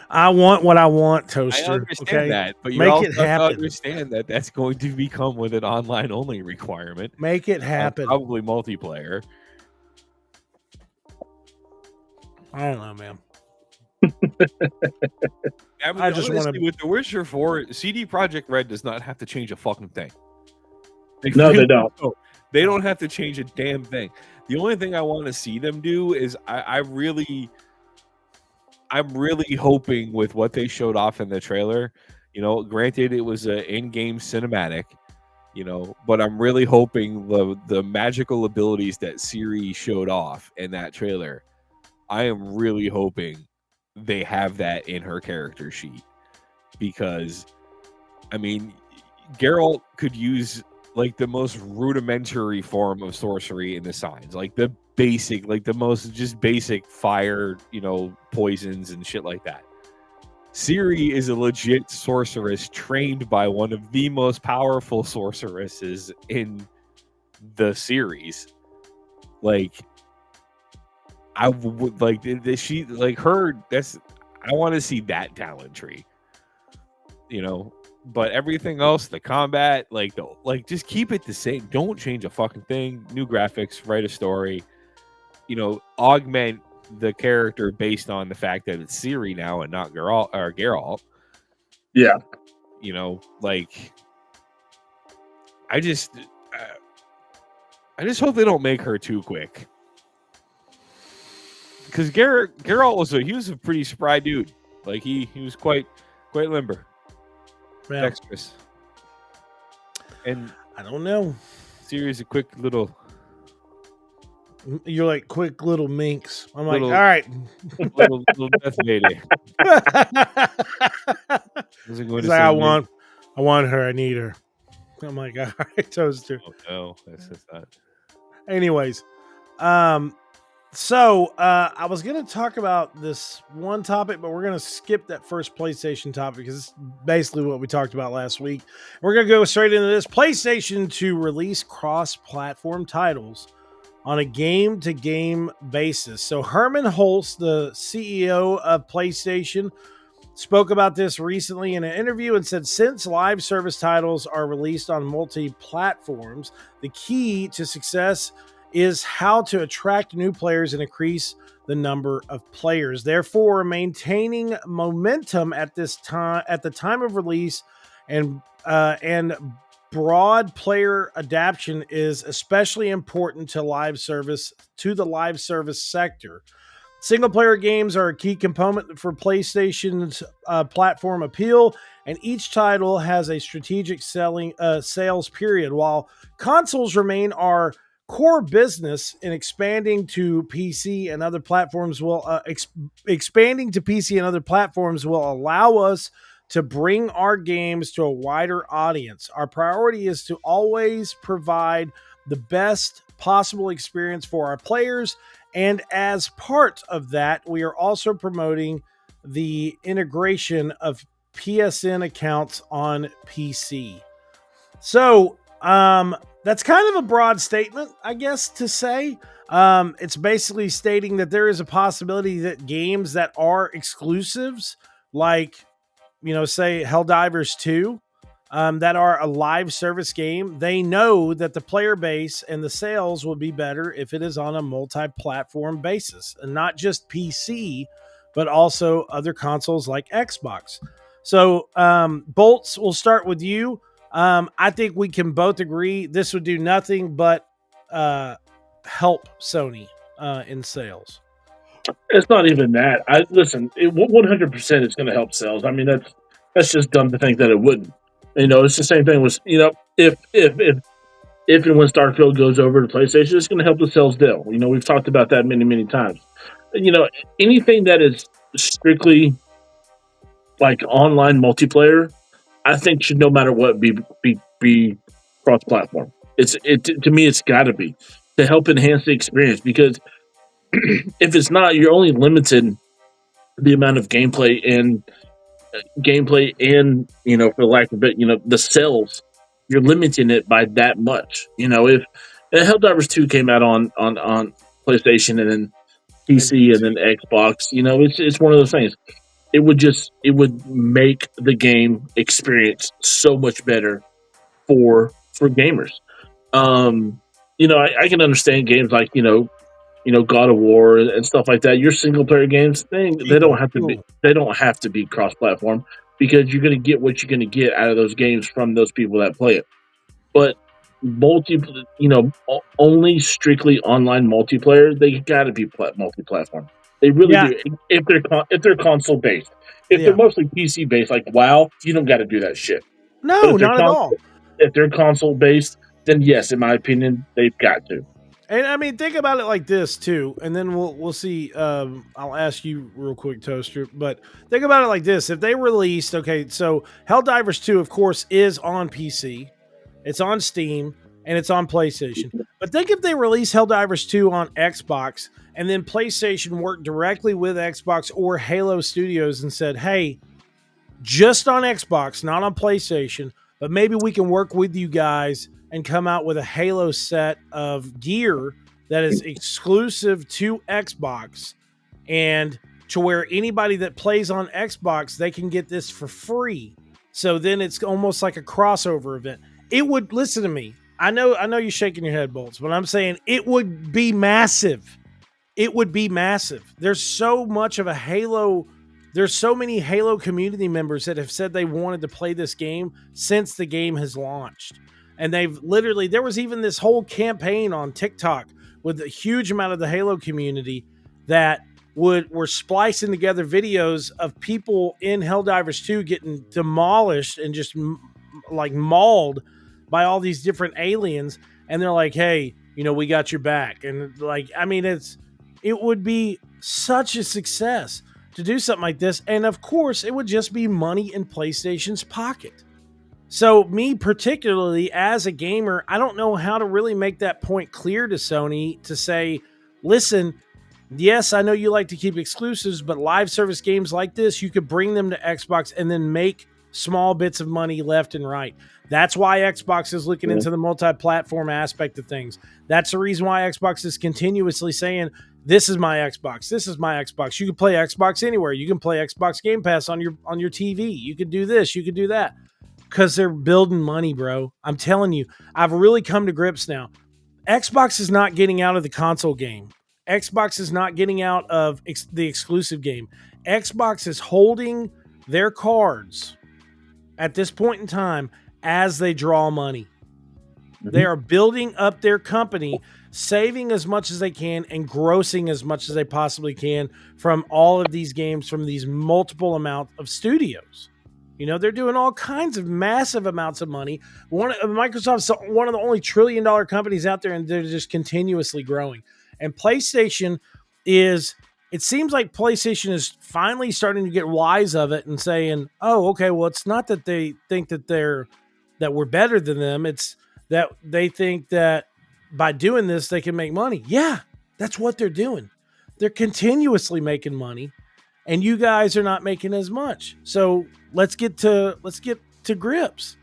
I want what I want, Toaster. I understand that, but you make also it happen. Understand that that's going to become with an online-only requirement. Make it happen. Probably multiplayer. I don't know, man. I just want to. With The Witcher 4, CD Projekt Red does not have to change a fucking thing. They don't. They don't have to change a damn thing. The only thing I want to see them do is I'm really hoping with what they showed off in the trailer. Granted it was an in-game cinematic, but I'm really hoping the magical abilities that Ciri showed off in that trailer. I am really hoping they have that in her character sheet because, I mean, Geralt could use like the most rudimentary form of sorcery in the signs, like the basic, like the most just basic fire, poisons and shit like that. Ciri is a legit sorceress trained by one of the most powerful sorceresses in the series. Like, I would like she like her. I want to see that talent tree, But everything else, the combat, just keep it the same. Don't change a fucking thing. New graphics, write a story, augment the character based on the fact that it's Ciri now and not Geralt. Yeah, I just hope they don't make her too quick. Because Geralt was a pretty spry dude. Like he was quite limber, dexterous, and I don't know. Ciri's a quick little. You're like quick little minx. I'm like, all right, little death lady. I want her. I need her. I'm like, all right, Toaster. Oh no, that's just not. Anyways, So I was going to talk about this one topic, but we're going to skip that first PlayStation topic because it's basically what we talked about last week. We're going to go straight into this. PlayStation to release cross-platform titles on a game-to-game basis. So Herman Hulst, the CEO of PlayStation, spoke about this recently in an interview and said, since live service titles are released on multi-platforms, the key to success is how to attract new players and increase the number of players. Therefore, maintaining momentum at the time of release and broad player adoption is especially important to the live service sector. Single player games are a key component for PlayStation's platform appeal, and each title has a strategic sales period, while consoles remain our core business in expanding to PC and other platforms will expanding to PC and other platforms will allow us to bring our games to a wider audience. Our priority is to always provide the best possible experience for our players, and as part of that, we are also promoting the integration of PSN accounts on PC. So, that's kind of a broad statement, I guess, to say. It's basically stating that there is a possibility that games that are exclusives, like, say Helldivers 2, that are a live service game, they know that the player base and the sales will be better if it is on a multi-platform basis, and not just PC, but also other consoles like Xbox. So, Bolts, we'll start with you. I think we can both agree this would do nothing but help Sony in sales. It's not even that. Listen, 100% it's going to help sales. I mean, that's just dumb to think that it wouldn't. It's the same thing with if and when Starfield goes over to PlayStation, it's going to help the sales deal. We've talked about that many times. Anything that is strictly like online multiplayer, I think should no matter what be cross platform. To me it's got to be to help enhance the experience, because if it's not, you're only limited the amount of gameplay and for lack of it, the sales, you're limiting it by that much. If Helldivers 2 came out on PlayStation and then PC and then Xbox, it's one of those things. It would make the game experience so much better for gamers. I can understand games like God of War and stuff like that. Your single player games, they don't have to be cross platform, because you're going to get what you're going to get out of those games from those people that play it. But only strictly online multiplayer, they got to be multi-platform. They really do. If they're console based, if they're mostly PC based, like WoW, you don't got to do that shit. No, not at all. If they're console based, then yes, in my opinion, they've got to. And I mean, think about it like this too, and then we'll see. I'll ask you real quick, Toaster. But think about it like this: if they released, so Helldivers 2, of course, is on PC, it's on Steam, and it's on PlayStation. But think if they release Helldivers 2 on Xbox, and then PlayStation worked directly with Xbox or Halo Studios and said, "Hey, just on Xbox, not on PlayStation, but maybe we can work with you guys and come out with a Halo set of gear that is exclusive to Xbox, and to where anybody that plays on Xbox, they can get this for free." So then it's almost like a crossover event. It would, listen to me. I know you're shaking your head, Bolts, but I'm saying it would be massive. It would be massive. There's so much of a Halo. There's so many Halo community members that have said they wanted to play this game since the game has launched. And they've literally, there was even this whole campaign on TikTok with a huge amount of the Halo community that were splicing together videos of people in Helldivers 2 getting demolished and just like mauled by all these different aliens. And they're like, "Hey, we got your back." And like, I mean, it would be such a success to do something like this. And of course, it would just be money in PlayStation's pocket. So me particularly as a gamer, I don't know how to really make that point clear to Sony to say, listen, yes, I know you like to keep exclusives, but live service games like this, you could bring them to Xbox and then make small bits of money left and right. That's why Xbox is looking into the multi-platform aspect of things. That's the reason why Xbox is continuously saying, "This is my Xbox. This is my Xbox. You can play Xbox anywhere. You can play Xbox Game Pass on your TV. You could do this. You could do that." Because they're building money, bro. I'm telling you, I've really come to grips now. Xbox is not getting out of the console game. Xbox is not getting out of the exclusive game. Xbox is holding their cards at this point in time as they draw money. Mm-hmm. They are building up their company, saving as much as they can and grossing as much as they possibly can from all of these games, from these multiple amount of studios. They're doing all kinds of massive amounts of money. Microsoft's one of the only $1 trillion companies out there, and they're just continuously growing. And PlayStation it seems like PlayStation is finally starting to get wise of it and saying, oh, okay, well, it's not that they think that we're better than them. It's that they think that by doing this, they can make money. Yeah, that's what they're doing. They're continuously making money, and you guys are not making as much. So let's get to grips.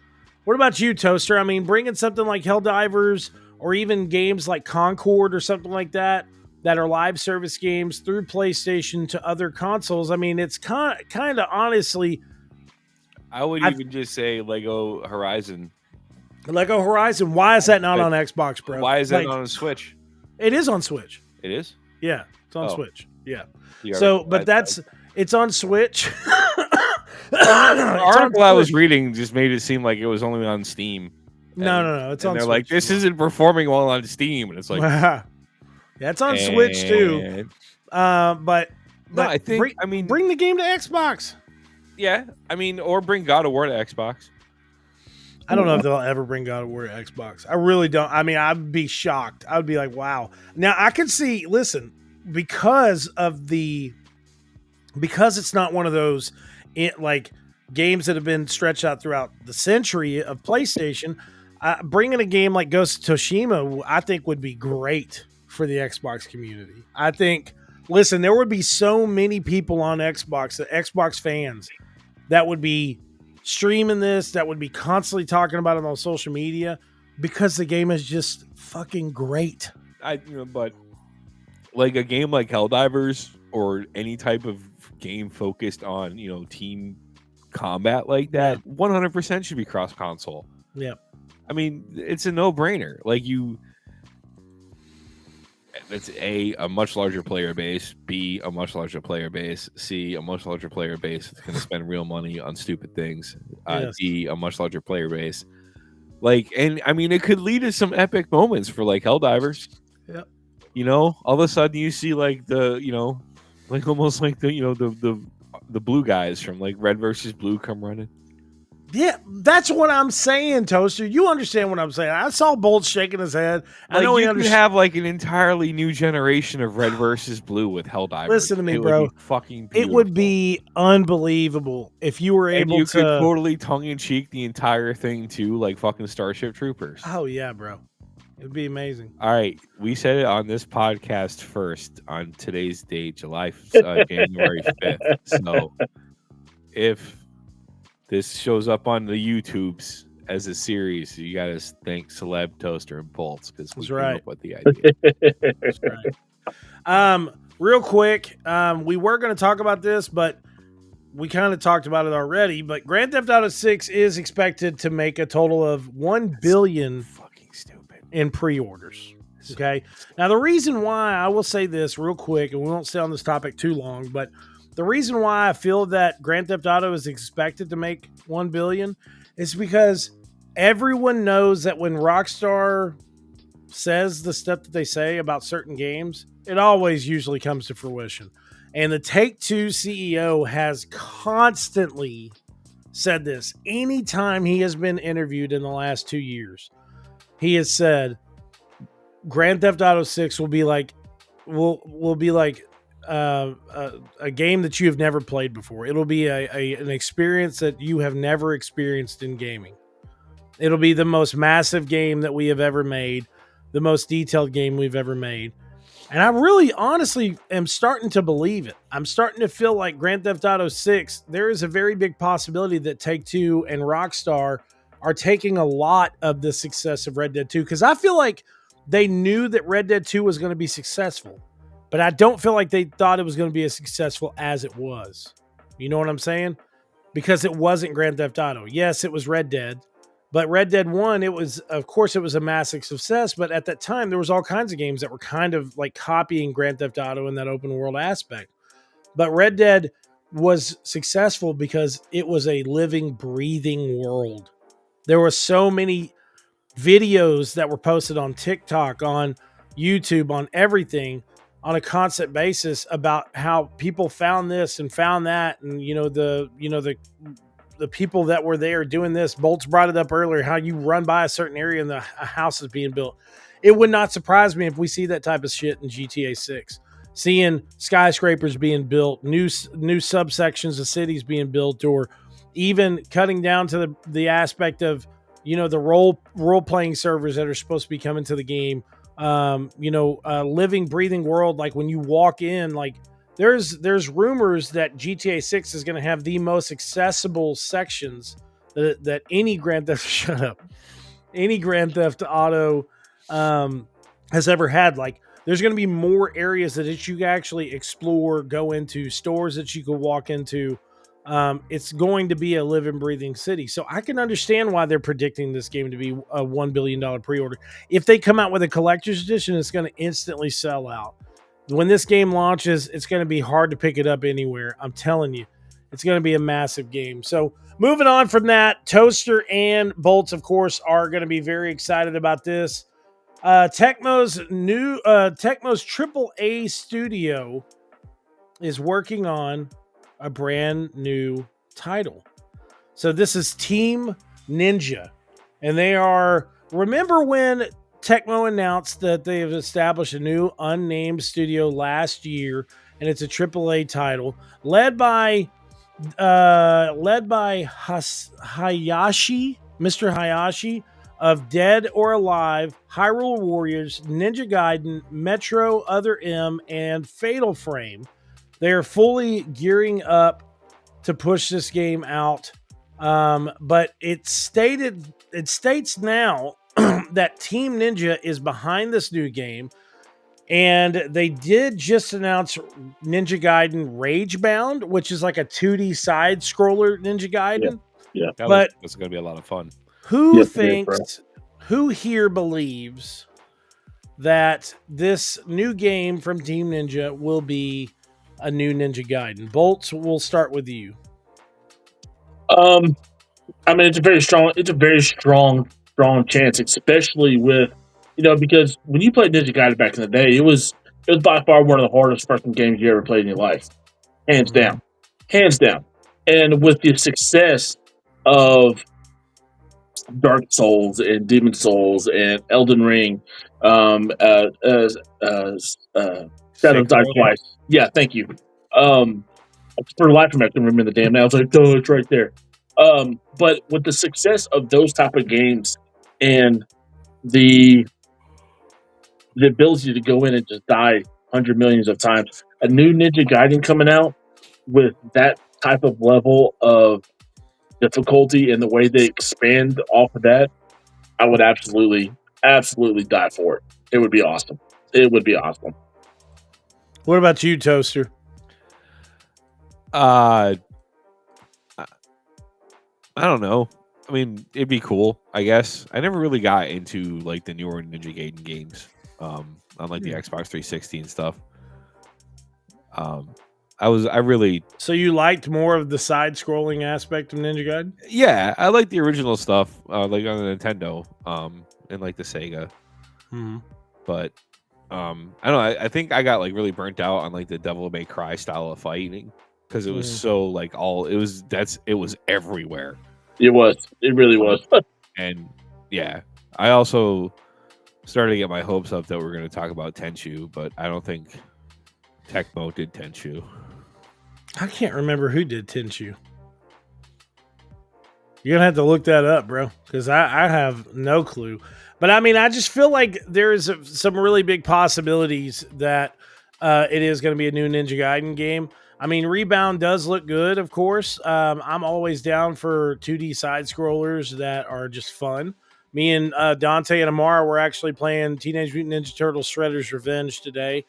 What about you, Toaster? I mean, bringing something like Helldivers or even games like Concord or something like that are live service games through PlayStation to other consoles. I mean, it's kind of honestly. I would even just say Lego Horizon. Lego Horizon. Why is that not on Xbox, bro? Why is that not on Switch? It is on Switch. It is? Yeah, it's on Switch. Yeah. So, but it's on Switch. The article I was reading just made it seem like it was only on Steam. No. It's on Switch. They're like, this isn't performing well on Steam. And it's like, yeah, it's on Switch too. But I think, bring the game to Xbox. Yeah. I mean, or bring God of War to Xbox. I don't know if they'll ever bring God of War to Xbox. I really don't. I mean, I'd be shocked. I would be like, wow. Now I could see, listen, because it's not one of those games that have been stretched out throughout the century of PlayStation, bringing a game like Ghost of Tsushima, I think would be great for the Xbox community. I think, listen, there would be so many people on Xbox, the Xbox fans, that would be streaming this, that would be constantly talking about it on social media because the game is just fucking great. But like a game like Helldivers or any type of game focused on, team combat like that, 100% should be cross console. Yeah. I mean, it's a no-brainer. It's A, much larger player base, B, a much larger player base, C, a much larger player base that's going to spend real money on stupid things, Yes. D, a much larger player base. And I mean, it could lead to some epic moments for Helldivers. Yep. All of a sudden you see almost like the blue guys from Red versus Blue come running. Yeah, that's what I'm saying, Toaster. You understand what I'm saying. I saw Bolt shaking his head. I know you could have an entirely new generation of Red versus Blue with Helldivers. Listen to me, bro. Fucking beautiful. It would be unbelievable if you were able to. You could totally tongue-in-cheek the entire thing too, like fucking Starship Troopers. Oh yeah, bro. It'd be amazing. All right, we said it on this podcast first on today's date, January 5th. So if this shows up on the YouTubes as a series, you got to thank Celeb, Toaster, and Bolts because we came up with the idea. That's right. Real quick, we were going to talk about this, but we kind of talked about it already. But Grand Theft Auto 6 is expected to make a total of $1 billion in pre-orders. Okay. Now, the reason why, I will say this real quick, and we won't stay on this topic too long, but the reason why I feel that Grand Theft Auto is expected to make $1 billion is because everyone knows that when Rockstar says the stuff that they say about certain games, it always usually comes to fruition. And the Take-Two CEO has constantly said this. Anytime he has been interviewed in the last 2 years, he has said Grand Theft Auto 6 will be like a game that you have never played before. It'll be an experience that you have never experienced in gaming. It'll be the most massive game that we have ever made, the most detailed game we've ever made. And I really honestly am starting to believe it. I'm starting to feel like Grand Theft Auto 6, there is a very big possibility that Take-Two and Rockstar are taking a lot of the success of Red Dead 2, because I feel like they knew that Red Dead 2 was going to be successful, but I don't feel like they thought it was going to be as successful as it was. You know what I'm saying? Because it wasn't Grand Theft Auto. Yes, it was Red Dead, but Red Dead 1, it was a massive success, but at that time, there was all kinds of games that were kind of like copying Grand Theft Auto in that open world aspect. But Red Dead was successful because it was a living, breathing world. There were so many videos that were posted on TikTok, on YouTube, on everything, on a constant basis about how people found this and found that, and the the people that were there doing this. Bolts brought it up earlier, how you run by a certain area and a house is being built. It would not surprise me if we see that type of shit in GTA 6. Seeing skyscrapers being built, new subsections of cities being built, or even cutting down to the aspect of, the role playing servers that are supposed to be coming to the game. Living, breathing world. Like when you walk in, like there's rumors that GTA 6 is going to have the most accessible sections that any Grand Theft shut up, any Grand Theft Auto has ever had. Like there's going to be more areas that you can actually explore, go into, stores that you could walk into. It's going to be a living, breathing city. So I can understand why they're predicting this game to be a $1 billion pre-order. If they come out with a collector's edition, it's going to instantly sell out. When this game launches, it's going to be hard to pick it up anywhere. I'm telling you, it's going to be a massive game. So moving on from that, Toaster and Bolts, of course, are going to be very excited about this. Tecmo's AAA studio is working on a brand new title. So this is Team Ninja, and they are, remember when Tecmo announced that they have established a new unnamed studio last year, and it's a AAA title led by Hayashi, Mr. Hayashi of Dead or Alive, Hyrule Warriors, Ninja Gaiden, Metro Other M, and Fatal Frame. They are fully gearing up to push this game out. But it states now that Team Ninja is behind this new game. And they did just announce Ninja Gaiden Ragebound, which is like a 2D side scroller Ninja Gaiden. Yeah. That's going to be a lot of fun. Who here believes that this new game from Team Ninja will be a new Ninja Gaiden? Bolts, we'll start with you. I mean, it's a very strong chance, especially with, because when you played Ninja Gaiden back in the day, it was by far one of the hardest fucking games you ever played in your life, hands down. And with the success of Dark Souls and Demon Souls and Elden Ring, Shadow Die Twice. Yeah, thank you. For the life of me, I couldn't remember the damn name. I was like, oh, it's right there. But with the success of those type of games and the ability to go in and just die 100 millions of times, a new Ninja Gaiden coming out with that type of level of difficulty and the way they expand off of that, I would absolutely die for it. It would be awesome. What about you, Toaster? I don't know. I mean, it'd be cool, I guess. I never really got into like the newer Ninja Gaiden games, on like the Xbox 360 and stuff. So you liked more of the side-scrolling aspect of Ninja Gaiden? Yeah, I like the original stuff, like on the Nintendo, and like the Sega. Mm-hmm. But I don't know. I think I got like really burnt out on like the Devil May Cry style of fighting because it was so like it was everywhere. It really was. And yeah, I also started to get my hopes up that we're going to talk about Tenchu, but I don't think Tecmo did Tenchu. I can't remember who did Tenchu. You're going to have to look that up, bro, because I have no clue. But I mean, I just feel like there's some really big possibilities that it is going to be a new Ninja Gaiden game. I mean, Rebound does look good, of course. I'm always down for 2D side scrollers that are just fun. Me and Dante and Amara were actually playing Teenage Mutant Ninja Turtles Shredder's Revenge today.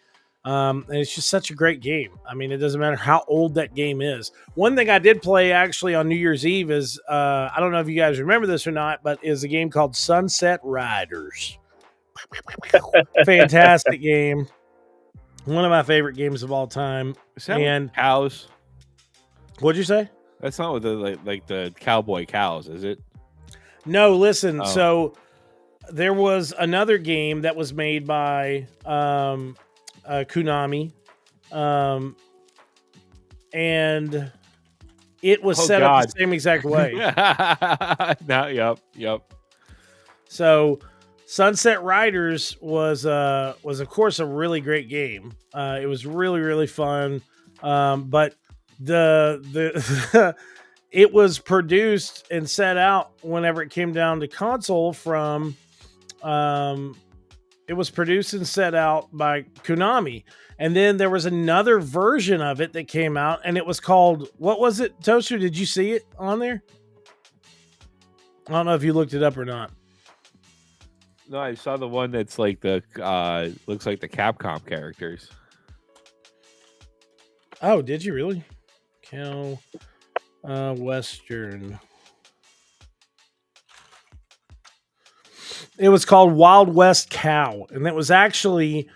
And it's just such a great game. I mean, it doesn't matter how old that game is. One thing I did play actually on New Year's Eve is, I don't know if you guys remember this or not, but is a game called Sunset Riders. Fantastic game. One of my favorite games of all time. And cows. What'd you say? That's not with the like the cowboy cows, is it? No, listen. Oh. So there was another game that was made by Konami, and it was set up the same exact way. Yep. So Sunset Riders was of course a really great game. It was really, really fun. But the it was produced and set out whenever it came down to console from it was produced and set out by Konami. And then there was another version of it that came out, and it was called, what was it, Toaster? Did you see it on there? I don't know if you looked it up or not. No, I saw the one that's like the looks like the Capcom characters. Oh, did you really? Cal Western. It was called Wild West Cow, and it was actually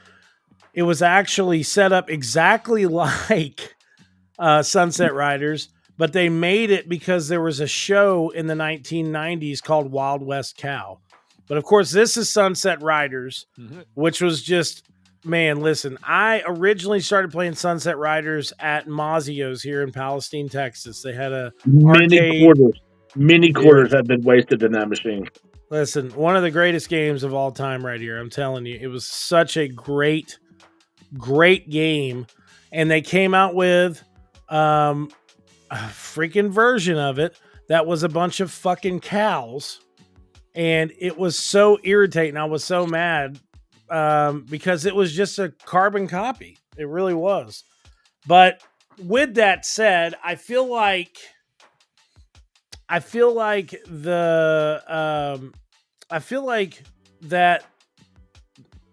set up exactly like Sunset Riders, but they made it because there was a show in the 1990s called Wild West Cow. But of course, this is Sunset Riders, which was just, man, listen, I originally started playing Sunset Riders at Mazio's here in Palestine, Texas. They had a many quarters have been wasted in that machine. Listen, one of the greatest games of all time right here. I'm telling you, it was such a great game. And they came out with a freaking version of it that was a bunch of fucking cows. And it was so irritating. I was so mad because it was just a carbon copy. It really was. But with that said, I feel like that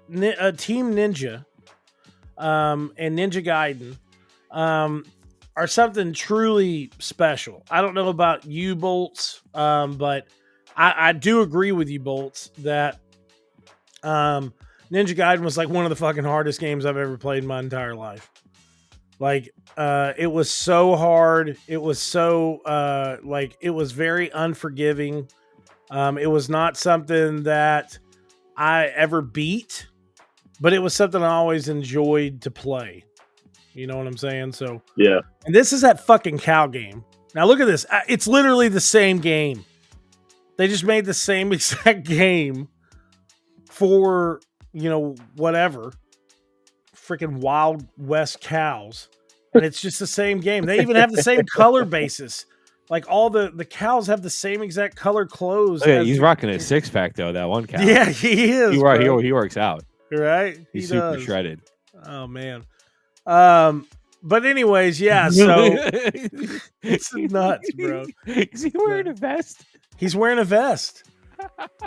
Team Ninja and Ninja Gaiden are something truly special. I don't know about you, Bolts, but I do agree with you, Bolts, that Ninja Gaiden was like one of the fucking hardest games I've ever played in my entire life. Like, it was so hard. It was so, it was very unforgiving. It was not something that I ever beat, but it was something I always enjoyed to play. You know what I'm saying? So, yeah. And this is that fucking cow game. Now, look at this. It's literally the same game. They just made the same exact game for, whatever. Freaking Wild West cows, and it's just the same game. They even have the same color basis. Like all the cows have the same exact color clothes. Oh, yeah, he's rocking a 6-pack though. That one cow. Yeah, he is. He works out. Right? He's super shredded. Oh man. But anyways, yeah. So it's nuts, bro. Is he wearing a vest? He's wearing a vest.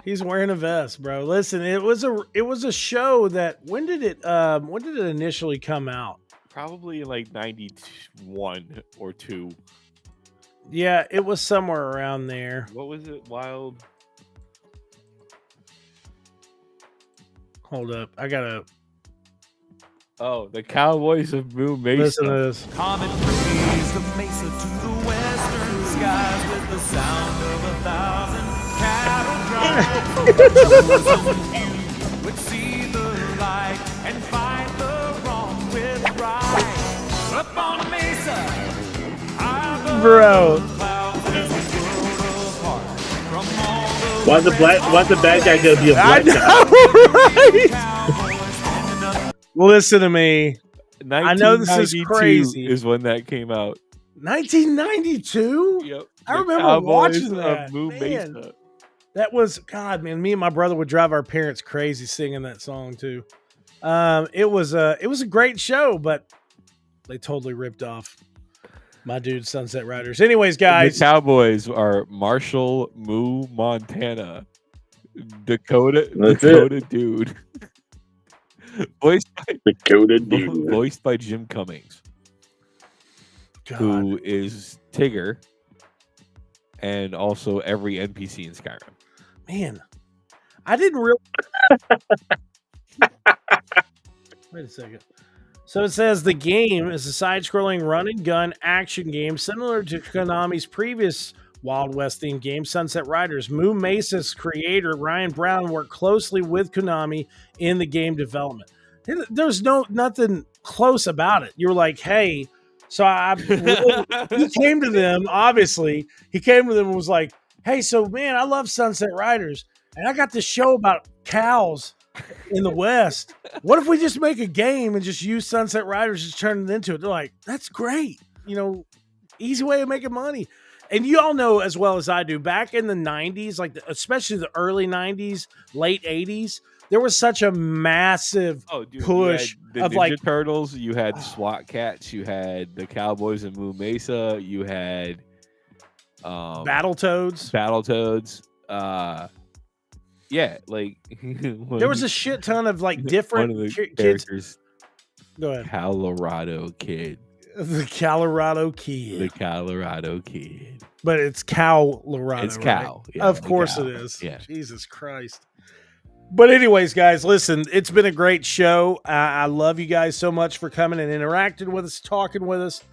He's wearing a vest, bro. Listen, it was a show that when did it initially come out? Probably like 91 or 2. Yeah, it was somewhere around there. What was it? Wild. Hold up. I gotta. Oh, the Cowboys of Moon Mesa. Listen to this. Comet breeze the mesa to the western skies with the sound of 1,000 cattle drive. Would see the light and fight the wrong with right. Up on the mesa, bro. Why's the bad guy gonna be a black guy? Right? Listen to me. I know this is crazy. Is when that came out. 1992? Yep. I remember watching that. Moon Man, Mesa. that was, God, man. Me and my brother would drive our parents crazy singing that song too. It was a great show, but they totally ripped off my dude Sunset Riders. Anyways, guys, the Cowboys are Marshall Moo Montana, Dakota dude. Voiced by Jim Cummings, God. who is Tigger, and also every NPC in Skyrim. Man, I didn't really. Wait a second. So it says the game is a side-scrolling run-and-gun action game similar to Konami's previous Wild West themed game, Sunset Riders. Moo Mesa's creator, Ryan Brown, worked closely with Konami in the game development. There's nothing close about it. You're like, hey, So he came to them, obviously. He came to them and was like, hey, so man, I love Sunset Riders. And I got this show about cows in the West. What if we just make a game and just use Sunset Riders, just turn it into it? They're like, that's great. Easy way of making money. And you all know as well as I do, back in the 90s, especially the early 90s, late 80s, there was such a massive push the of Ninja Turtles. You had SWAT Cats. You had the Cowboys in Moo Mesa. You had Battletoads. Yeah, like there was a shit ton of different one of the kids. Go ahead. Colorado Kid. The Colorado Kid. The Colorado Kid. But it's Colorado. It's Cal. Right? Yeah, of course it is. Yeah. Jesus Christ. But anyways, guys, listen, it's been a great show. I love you guys so much for coming and interacting with us, talking with us.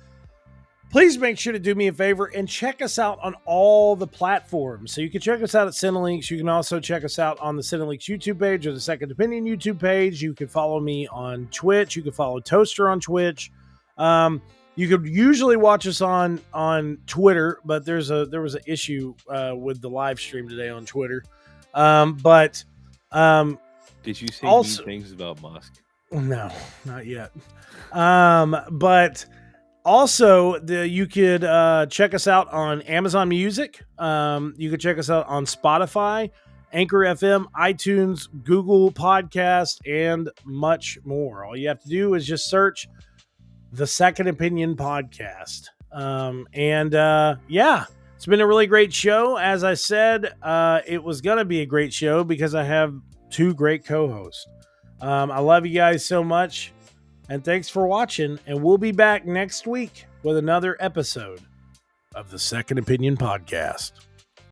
Please make sure to do me a favor and check us out on all the platforms. So you can check us out at Cinelinx. You can also check us out on the Cinelinx YouTube page or the Second Opinion YouTube page. You can follow me on Twitch. You can follow Toaster on Twitch. You could usually watch us on Twitter, but there was an issue with the live stream today on Twitter. Did you say also, mean things about Musk? No, not yet. But also you could check us out on Amazon Music. You could check us out on Spotify, Anchor FM, iTunes, Google Podcast, and much more. All you have to do is just search the Second Opinion Podcast. It's been a really great show. As I said, it was going to be a great show because I have two great co-hosts. I love you guys so much, and thanks for watching, and we'll be back next week with another episode of the Second Opinion Podcast.